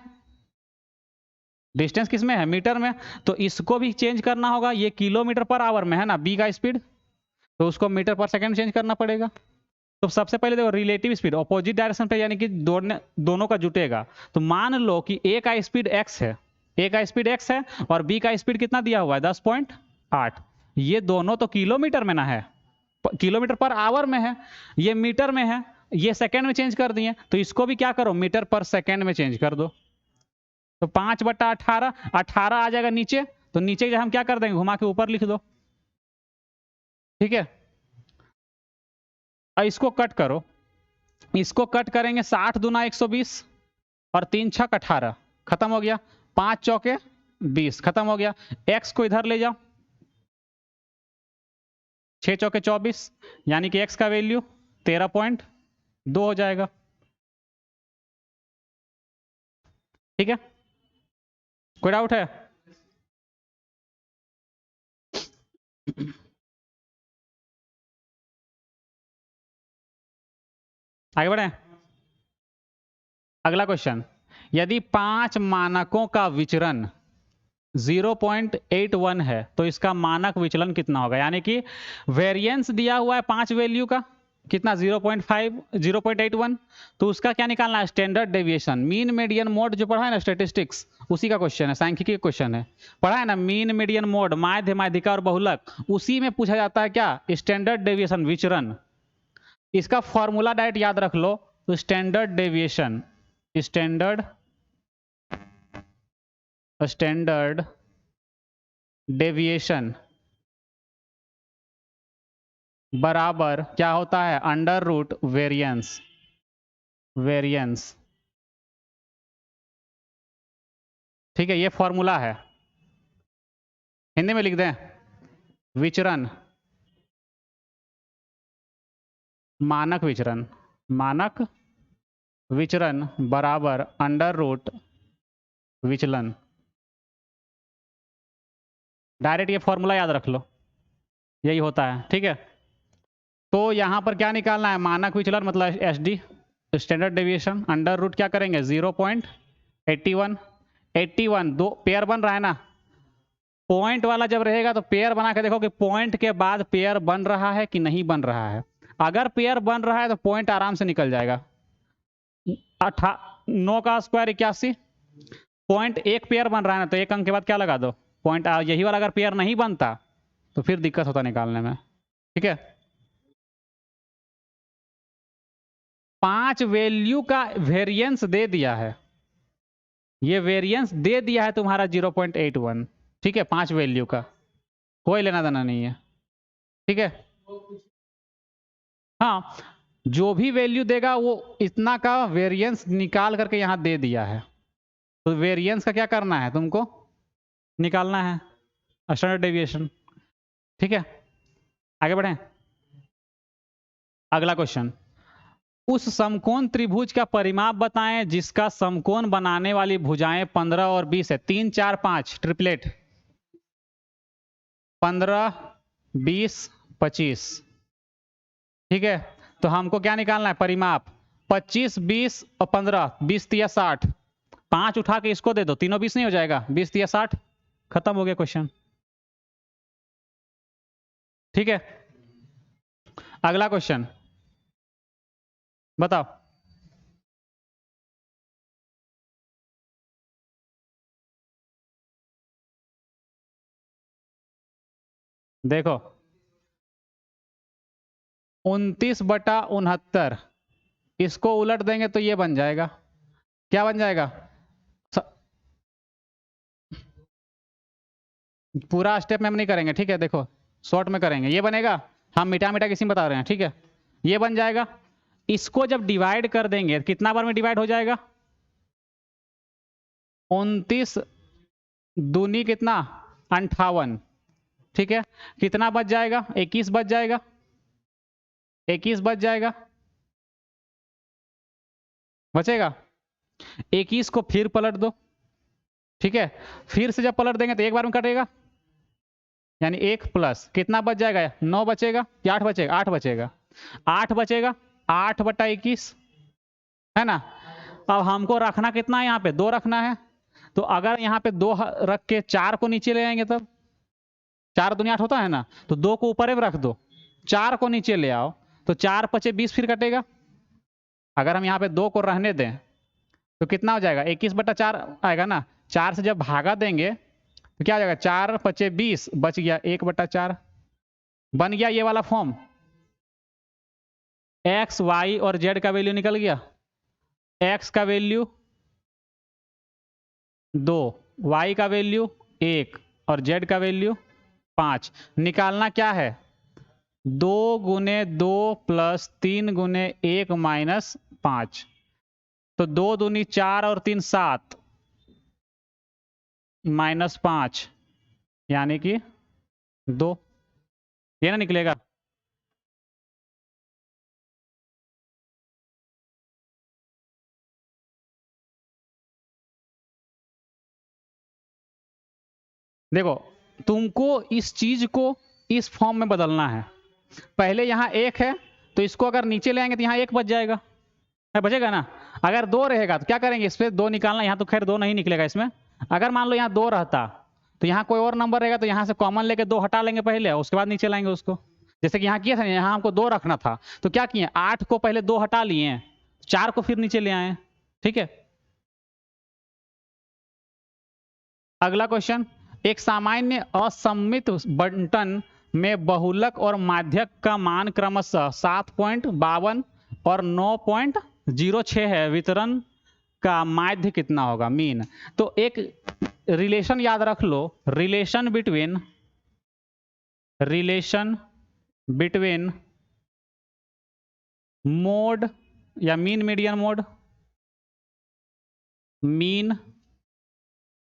डिस्टेंस किस में है, मीटर में, तो इसको भी चेंज करना होगा, ये किलोमीटर पर आवर में है ना, बी का स्पीड, तो उसको मीटर पर सेकेंड चेंज करना पड़ेगा। तो सबसे पहले देखो रिलेटिव स्पीड ऑपोजिट डायरेक्शन पे, यानी कि दौड़ने दोनों का जुटेगा। तो मान लो कि ए का स्पीड x है, ए का स्पीड x है और बी का स्पीड कितना दिया हुआ है, 10.8, ये दोनों तो किलोमीटर में ना है, किलोमीटर पर आवर में है, ये मीटर में है, ये सेकेंड में चेंज कर दिए, तो इसको भी क्या करो, मीटर पर सेकेंड में चेंज कर दो। तो 5/18, 18 आ जाएगा नीचे, तो नीचे जब हम क्या कर देंगे, घुमा के ऊपर लिख दो, ठीक है। इसको कट करो, इसको कट करेंगे 60 दूना 120 और 3 छक 18, खत्म हो गया। 5 चौके 20, खत्म हो गया। x को इधर ले जाओ, 6 चौके 24, यानी कि x का वैल्यू 13.2 हो जाएगा। ठीक है, कोई डाउट है? आगे बढ़े। अगला क्वेश्चन, यदि 5 मानकों का विचरण 0.81 है तो इसका मानक विचलन कितना होगा? यानी कि वेरिएंस दिया हुआ है 5 वैल्यू का, कितना? 0.5, 0.81, तो उसका क्या निकालना है? Standard deviation. Mean median mode जो पढ़ा है ना स्टैटिस्टिक्स, उसी का क्वेश्चन है, सांख्यिकी का क्वेश्चन है, पढ़ा है ना मीन मीडियन मोड, माध्य माध्यिका और बहुलक, उसी में पूछा जाता है क्या? स्टैंडर्ड डेविएशन, विचरण। इसका फॉर्मूला डायरेक्ट याद रख लो, तो स्टैंडर्ड डेविएशन, स्टैंडर्ड डेविएशन बराबर क्या होता है? Under root variance. ठीक है, ये फॉर्मूला है, हिंदी में लिख दें, विचरण, मानक विचरण बराबर अंडर रूट विचलन। डायरेक्ट ये फॉर्मूला याद रख लो, यही होता है। ठीक है, तो यहां पर क्या निकालना है? मानक विचलन मतलब S D, standard deviation, under root क्या करेंगे? 0.81, 81 दो पेयर बन रहा है ना, पॉइंट वाला जब रहेगा तो पेयर बना के देखो कि पॉइंट के बाद पेयर बन रहा है कि नहीं बन रहा है। अगर पेयर बन रहा है तो पॉइंट आराम से निकल जाएगा। 9 का स्क्वायर 81, पॉइंट एक पेयर बन रहा है ना, तो एक अंक के बाद क्या लगा दो? पॉइंट। यही वाला अगर पेयर नहीं बनता तो फिर दिक्कत होता निकालने में। ठीक है, 5 वैल्यू का वेरिएंस दे दिया है, ये वेरिएंस दे दिया है तुम्हारा 0.81। ठीक है, 5 वैल्यू का कोई लेना देना नहीं है। ठीक है, हाँ, जो भी वैल्यू देगा वो इतना का वेरिएंस निकाल करके यहां दे दिया है, तो वेरिएंस का क्या करना है तुमको? निकालना है, स्टैंडर्ड डेविएशन। ठीक है, आगे बढ़ें। अगला क्वेश्चन, उस समकोण त्रिभुज का परिमाप बताएं जिसका समकोण बनाने वाली भुजाएं 15 और 20 है। 3 4 5 ट्रिपलेट, 15 20 25। ठीक है, तो हमको क्या निकालना है? परिमाप। 25 20 और 15, 20 तिया 60, 5 उठा के इसको दे दो, तीनों 20 नहीं हो जाएगा? 20 तिया 60, खत्म हो गया क्वेश्चन। ठीक है, अगला क्वेश्चन बताओ। देखो, 29/69, इसको उलट देंगे तो ये बन जाएगा, क्या बन जाएगा? पूरा स्टेप में हम नहीं करेंगे, ठीक है, देखो शॉर्ट में करेंगे। ये बनेगा, हम मिटा मिटा किसी में बता रहे हैं। ठीक है, ये बन जाएगा। इसको जब डिवाइड कर देंगे कितना बार में डिवाइड हो जाएगा? 29 दूनी कितना? 58। ठीक है, कितना बच जाएगा? 21 बच जाएगा, 21 बच जाएगा, बचेगा। 21 को फिर पलट दो। ठीक है, फिर से जब पलट देंगे तो एक बार में कटेगा, यानी 1 प्लस कितना बच जाएगा? 9 बचेगा या 8 बचेगा? 8 बचेगा, 8 बचेगा, 8/21 है ना। अब हमको रखना कितना है? यहाँ पे 2 रखना है, तो अगर यहाँ पे 2 रख के 4 को नीचे ले आएंगे तब 4 दूनी 8 होता है ना, तो 2 को ऊपर रख दो, 4 को नीचे ले आओ, तो 4 5 20 फिर कटेगा। अगर हम यहाँ पे 2 को रहने दें तो कितना हो जाएगा? 21/4 आएगा ना। 4 से जब भागा देंगे तो क्या हो जाएगा? 4 5 20, बच गया 1/4, बन गया ये वाला फॉर्म। एक्स वाई और जेड का वैल्यू निकल गया। एक्स का वैल्यू 2, वाई का वैल्यू 1 और जेड का वैल्यू 5। निकालना क्या है? 2 गुने 2 प्लस 3 गुने 1 माइनस 5, तो 2 दूनी 4 और 3 7 माइनस 5 यानी कि 2, ये ना निकलेगा। देखो तुमको इस चीज को इस फॉर्म में बदलना है। पहले यहाँ 1 है तो इसको अगर नीचे ले आएंगे तो यहाँ 1 बच जाएगा, है बचेगा ना। अगर 2 रहेगा तो क्या करेंगे, इस पर 2 निकालना, यहाँ तो खैर 2 नहीं निकलेगा इसमें। अगर मान लो यहाँ 2 रहता तो यहाँ कोई और नंबर रहेगा तो यहाँ से कॉमन लेके 2 हटा लेंगे पहले, उसके बाद नीचे लाएंगे उसको। जैसे कि यहाँ किया था, यहाँ हमको 2 रखना था तो क्या किए, 8 को पहले 2 हटा लिए, 4 को फिर नीचे ले आए। ठीक है, अगला क्वेश्चन, एक सामान्य असममित बंटन में बहुलक और माध्यक का मान क्रमशः 7.52 और 9.06 है, वितरण का माध्य कितना होगा, मीन। तो एक रिलेशन याद रख लो, रिलेशन बिटवीन मोड या mean median mode, mean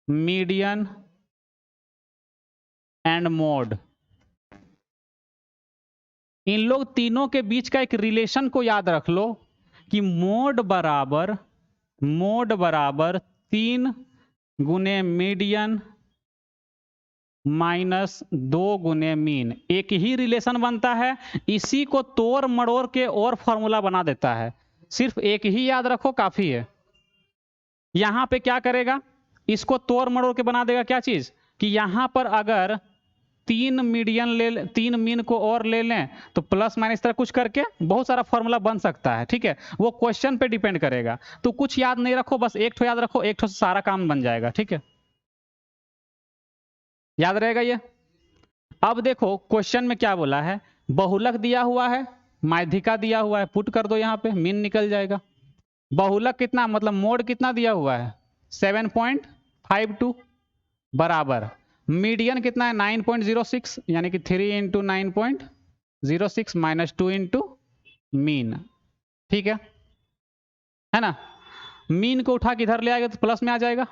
median and mode, इन लोग तीनों के बीच का एक रिलेशन को याद रख लो कि मोड बराबर 3 गुने मीडियन माइनस 2 गुने मीन। एक ही रिलेशन बनता है, इसी को तोड़ मड़ोड़ के और फॉर्मूला बना देता है। सिर्फ एक ही याद रखो काफी है। यहां पे क्या करेगा, इसको तोड़ मड़ोड़ के बना देगा, क्या चीज, कि यहां पर अगर 3 मीन को और ले लें तो प्लस माइनस तरह कुछ करके बहुत सारा फॉर्मूला बन सकता है। ठीक है, वो क्वेश्चन पे डिपेंड करेगा। तो कुछ याद नहीं रखो, बस एक ठो याद रखो, एक ठो से सारा काम बन जाएगा। ठीक है, याद रहेगा ये। अब देखो क्वेश्चन में क्या बोला है, बहुलक दिया हुआ है, माध्यिका दिया हुआ है, पुट कर दो यहाँ पे, मीन निकल जाएगा। बहुलक कितना, मतलब मोड कितना दिया हुआ है 7.52 बराबर, मीडियन कितना है 9.06 यानी कि 3 इंटू 9.06 माइनस 2 इंटू मीन। ठीक है ना। मीन को उठा के इधर ले आएगा तो प्लस में आ जाएगा,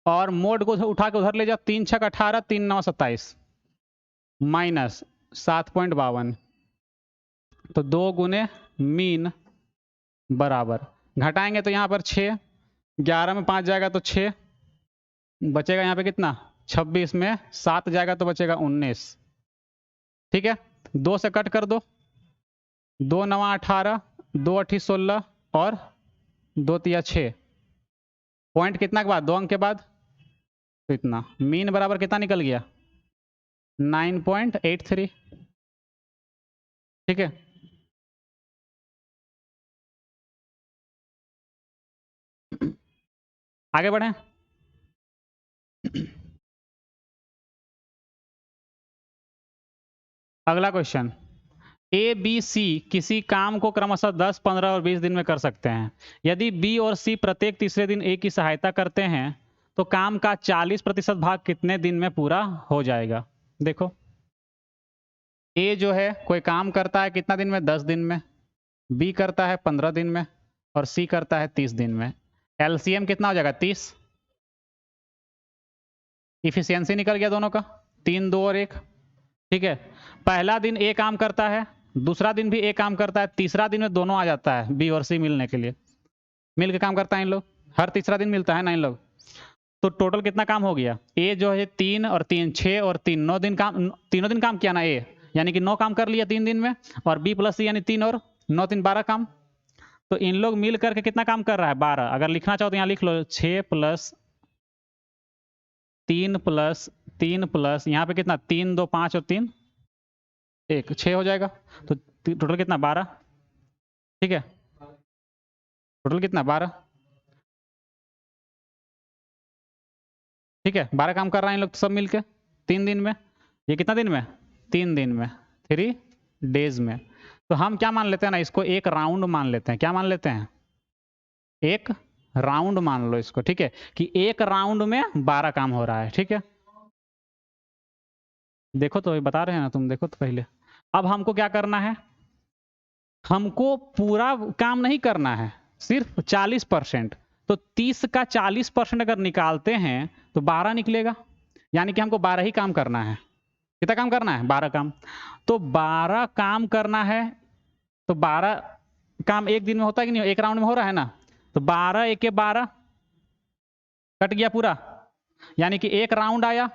और मोड को उठा के उधर ले जाओ, 3 छक 18, 3 9 27 माइनस 7.52, तो 2 गुने मीन बराबर, घटाएंगे तो यहाँ पर 6, 11 में 5 जाएगा तो 6 बचेगा, यहाँ पे कितना 26 में 7 जाएगा तो बचेगा 19। ठीक है, 2 से कट कर दो, 2 9 18, 2 8 16 और 2 3 6, पॉइंट कितना के बाद, 2 अंक के बाद, तो इतना। मीन बराबर कितना निकल गया 9.83। ठीक है, आगे बढ़े। अगला क्वेश्चन, ए बी सी किसी काम को क्रमशः 10 15 और 20 दिन में कर सकते हैं। यदि बी और सी प्रत्येक तीसरे दिन ए की सहायता करते हैं तो काम का 40% भाग कितने दिन में पूरा हो जाएगा। देखो ए जो है कोई काम करता है कितना दिन में, 10 दिन में, बी करता है 15 दिन में, और सी करता है 30 दिन में। एलसीएम कितना हो जाएगा 30, इफिशियंसी निकल गया दोनों का, 3 2 और 1। ठीक है, पहला दिन ए काम करता है, दूसरा दिन भी ए काम करता है, तीसरा दिन में दोनों आ जाता है बी और सी मिलने के लिए, मिल के काम करता है इन लोग, हर तीसरा दिन मिलता है ना इन लोग। तो टोटल कितना काम हो गया, ए जो है 3 और 3 6 और 3 9 दिन काम, तीनों दिन काम किया ना ए, यानी कि 9 काम कर लिया 3 दिन में, और बी प्लस सी यानी 3 और 9 3 12 काम। तो इन लोग मिल करके कितना काम कर रहा है 12। अगर लिखना चाहो तो यहाँ लिख लो 6 प्लस 3 प्लस 3 प्लस यहाँ पे कितना 3 2 5 और 3 1 6 हो जाएगा। तो टोटल कितना 12। ठीक है, टोटल कितना 12। ठीक है, 12 काम कर रहे हैं इन लोग सब मिलके 3 दिन में। ये कितना दिन में, 3 दिन में, 3 डेज में। तो हम क्या मान लेते हैं ना, इसको एक राउंड मान लेते हैं। क्या मान लेते हैं, एक राउंड मान लो इसको। ठीक है, कि एक राउंड में 12 काम हो रहा है। ठीक है, देखो तो बता रहे हैं ना तुम, देखो तो पहले अब हमको क्या करना है, हमको पूरा काम नहीं करना है, सिर्फ 40%। तो 30 का 40% अगर निकालते हैं तो 12 निकलेगा, यानी कि हमको 12 ही काम करना है। कितना काम करना है? 12 काम। तो 12 काम करना है, तो 12 काम एक दिन में होता है कि नहीं, एक राउंड में हो रहा है ना। तो 12 एके 12 कट गया पूरा, यानी कि एक राउंड आया।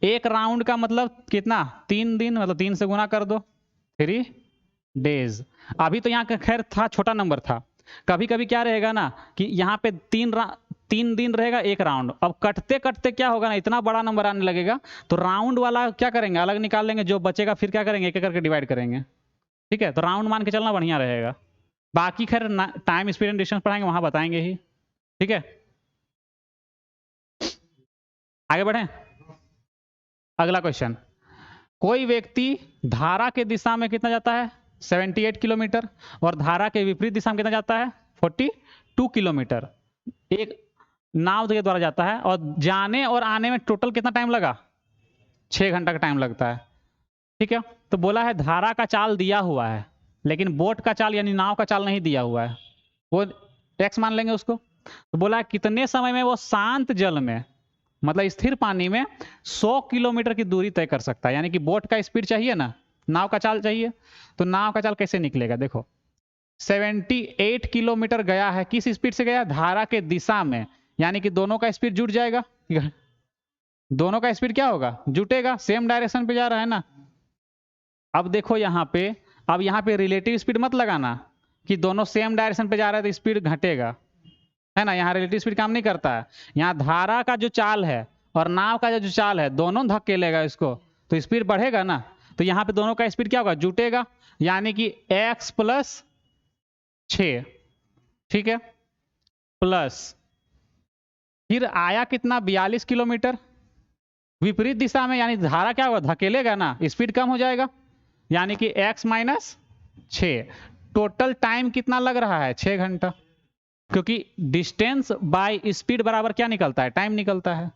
एक राउंड का मतलब कितना? 3 दिन, मतलब 3 से गुना कर दो, 3 डेज। अभी तो यहाँ का खैर था, छोटा नंबर था। कभी कभी क्या रहेगा ना कि यहाँ पे 3 दिन रहेगा एक राउंड। अब कटते कटते क्या होगा ना, इतना बड़ा नंबर आने लगेगा, तो राउंड वाला क्या करेंगे, अलग निकाल लेंगे, जो बचेगा फिर क्या करेंगे, एक एक करके डिवाइड करेंगे। ठीक है, तो राउंड मान के चलना बढ़िया रहेगा। बाकी खैर टाइम स्पीड एंड डिस्टेंस पढ़ाएंगे, वहां बताएंगे ही। ठीक है, आगे बढ़े। अगला क्वेश्चन, कोई व्यक्ति धारा के दिशा में कितना जाता है? 78 किलोमीटर, और धारा के विपरीत दिशा में कितना जाता है? 42 किलोमीटर। एक नाव के द्वारा जाता है, और जाने और आने में टोटल कितना टाइम लगा? 6 घंटा का टाइम लगता है। ठीक है, तो बोला है धारा का चाल दिया हुआ है, लेकिन बोट का चाल यानी नाव का चाल नहीं दिया हुआ है, वो एक्स मान लेंगे उसको। तो बोला है कितने समय में वो शांत जल में, मतलब स्थिर पानी में 100 किलोमीटर की दूरी तय कर सकता है। यानी कि बोट का स्पीड चाहिए ना, नाव का चाल चाहिए, तो नाव का चाल कैसे निकलेगा? देखो, 78 किलोमीटर गया है, किस स्पीड से गया? धारा के दिशा में, यानी कि दोनों का स्पीड जुट जाएगा। दोनों का स्पीड क्या होगा? जुटेगा, सेम डायरेक्शन पे जा रहा है ना। अब देखो यहाँ पे, अब यहाँ पे रिलेटिव स्पीड मत लगाना कि दोनों सेम डायरेक्शन पे जा रहा है तो स्पीड घटेगा, है ना। यहाँ रिलेटिव स्पीड काम नहीं करता है। यहाँ धारा का जो चाल है और नाव का जो चाल है, दोनों धकेलेगा इसको, तो स्पीड बढ़ेगा ना। तो यहाँ पे दोनों का स्पीड क्या होगा? जुटेगा, यानी कि x प्लस 6। ठीक है, प्लस फिर आया कितना? 42 किलोमीटर विपरीत दिशा में, यानी धारा क्या होगा? धकेलेगा ना, स्पीड कम हो जाएगा, यानी कि x माइनस 6। टोटल टाइम कितना लग रहा है? 6 घंटा, क्योंकि डिस्टेंस बाय स्पीड बराबर क्या निकलता है? टाइम निकलता है।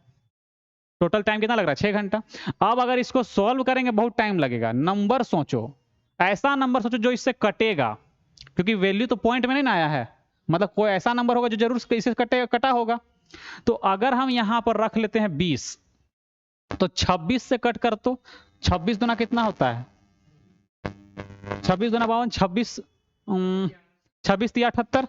टोटल टाइम कितना लग रहा है? 6 घंटा। अब अगर इसको सॉल्व करेंगे बहुत टाइम लगेगा। नंबर सोचो, ऐसा नंबर सोचो जो इससे कटेगा, क्योंकि वैल्यू तो पॉइंट में नहीं ना आया है, मतलब कोई ऐसा नंबर होगा जो जरूर इससे कटा होगा। तो अगर हम यहां पर रख लेते हैं 20, तो 26 से कट कर, तो 26 गुना कितना होता है? 26 गुना 52, 26 26 तिया 78,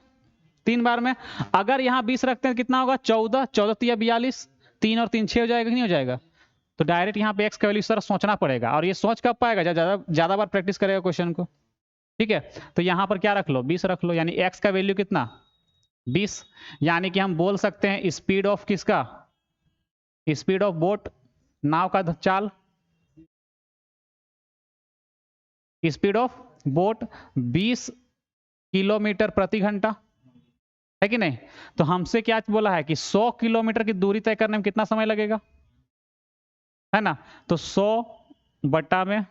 3 बार में। अगर यहाँ 20 रखते हैं कितना होगा? 14, 14 तिया 42, 3 और 3 6 हो जाएगा कि नहीं हो जाएगा? तो डायरेक्ट यहाँ पे एक्स का वैल्यू सर सोचना पड़ेगा, और ये सोच कब पाएगा? जब ज्यादा ज्यादा बार प्रैक्टिस करेगा क्वेश्चन को। ठीक है, तो यहाँ पर क्या रख लो? 20 रख लो, यानी एक्स का वैल्यू कितना? 20। यानी कि हम बोल सकते हैं स्पीड ऑफ किसका? स्पीड ऑफ बोट, नाव का चाल, स्पीड ऑफ बोट 20 किलोमीटर प्रति घंटा, है कि नहीं। तो हमसे क्या बोला है कि 100 किलोमीटर की दूरी तय करने में कितना समय लगेगा, है ना। तो 100 बटा में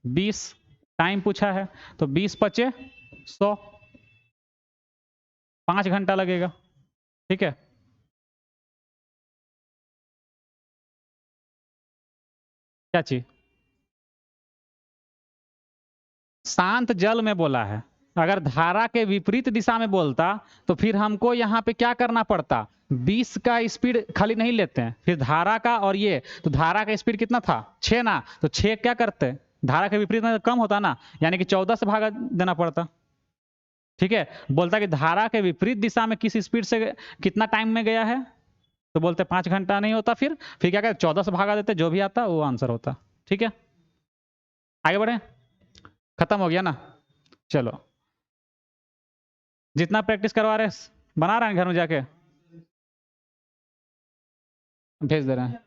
20 टाइम पूछा है, तो 20 पचे 100, 5 घंटा लगेगा। ठीक है, क्या चीज? शांत जल में बोला है। अगर धारा के विपरीत दिशा में बोलता तो फिर हमको यहाँ पे क्या करना पड़ता? 20 का स्पीड खाली नहीं लेते हैं, फिर धारा का, और ये तो धारा का स्पीड कितना था? 6 ना, तो 6 क्या करते? धारा के विपरीत में कम होता ना, यानी कि 14 से भागा देना पड़ता। ठीक है, बोलता कि धारा के विपरीत दिशा में किस स्पीड से कितना टाइम में गया है, तो बोलते 5 घंटा नहीं होता, फिर क्या कहते? 14 से भागा देते, जो भी आता वो आंसर होता। ठीक है, आगे बढ़े। खत्म हो गया ना। चलो, जितना प्रैक्टिस करवा रहे बना रहे हैं घर में जाके भेज दे रहे हैं।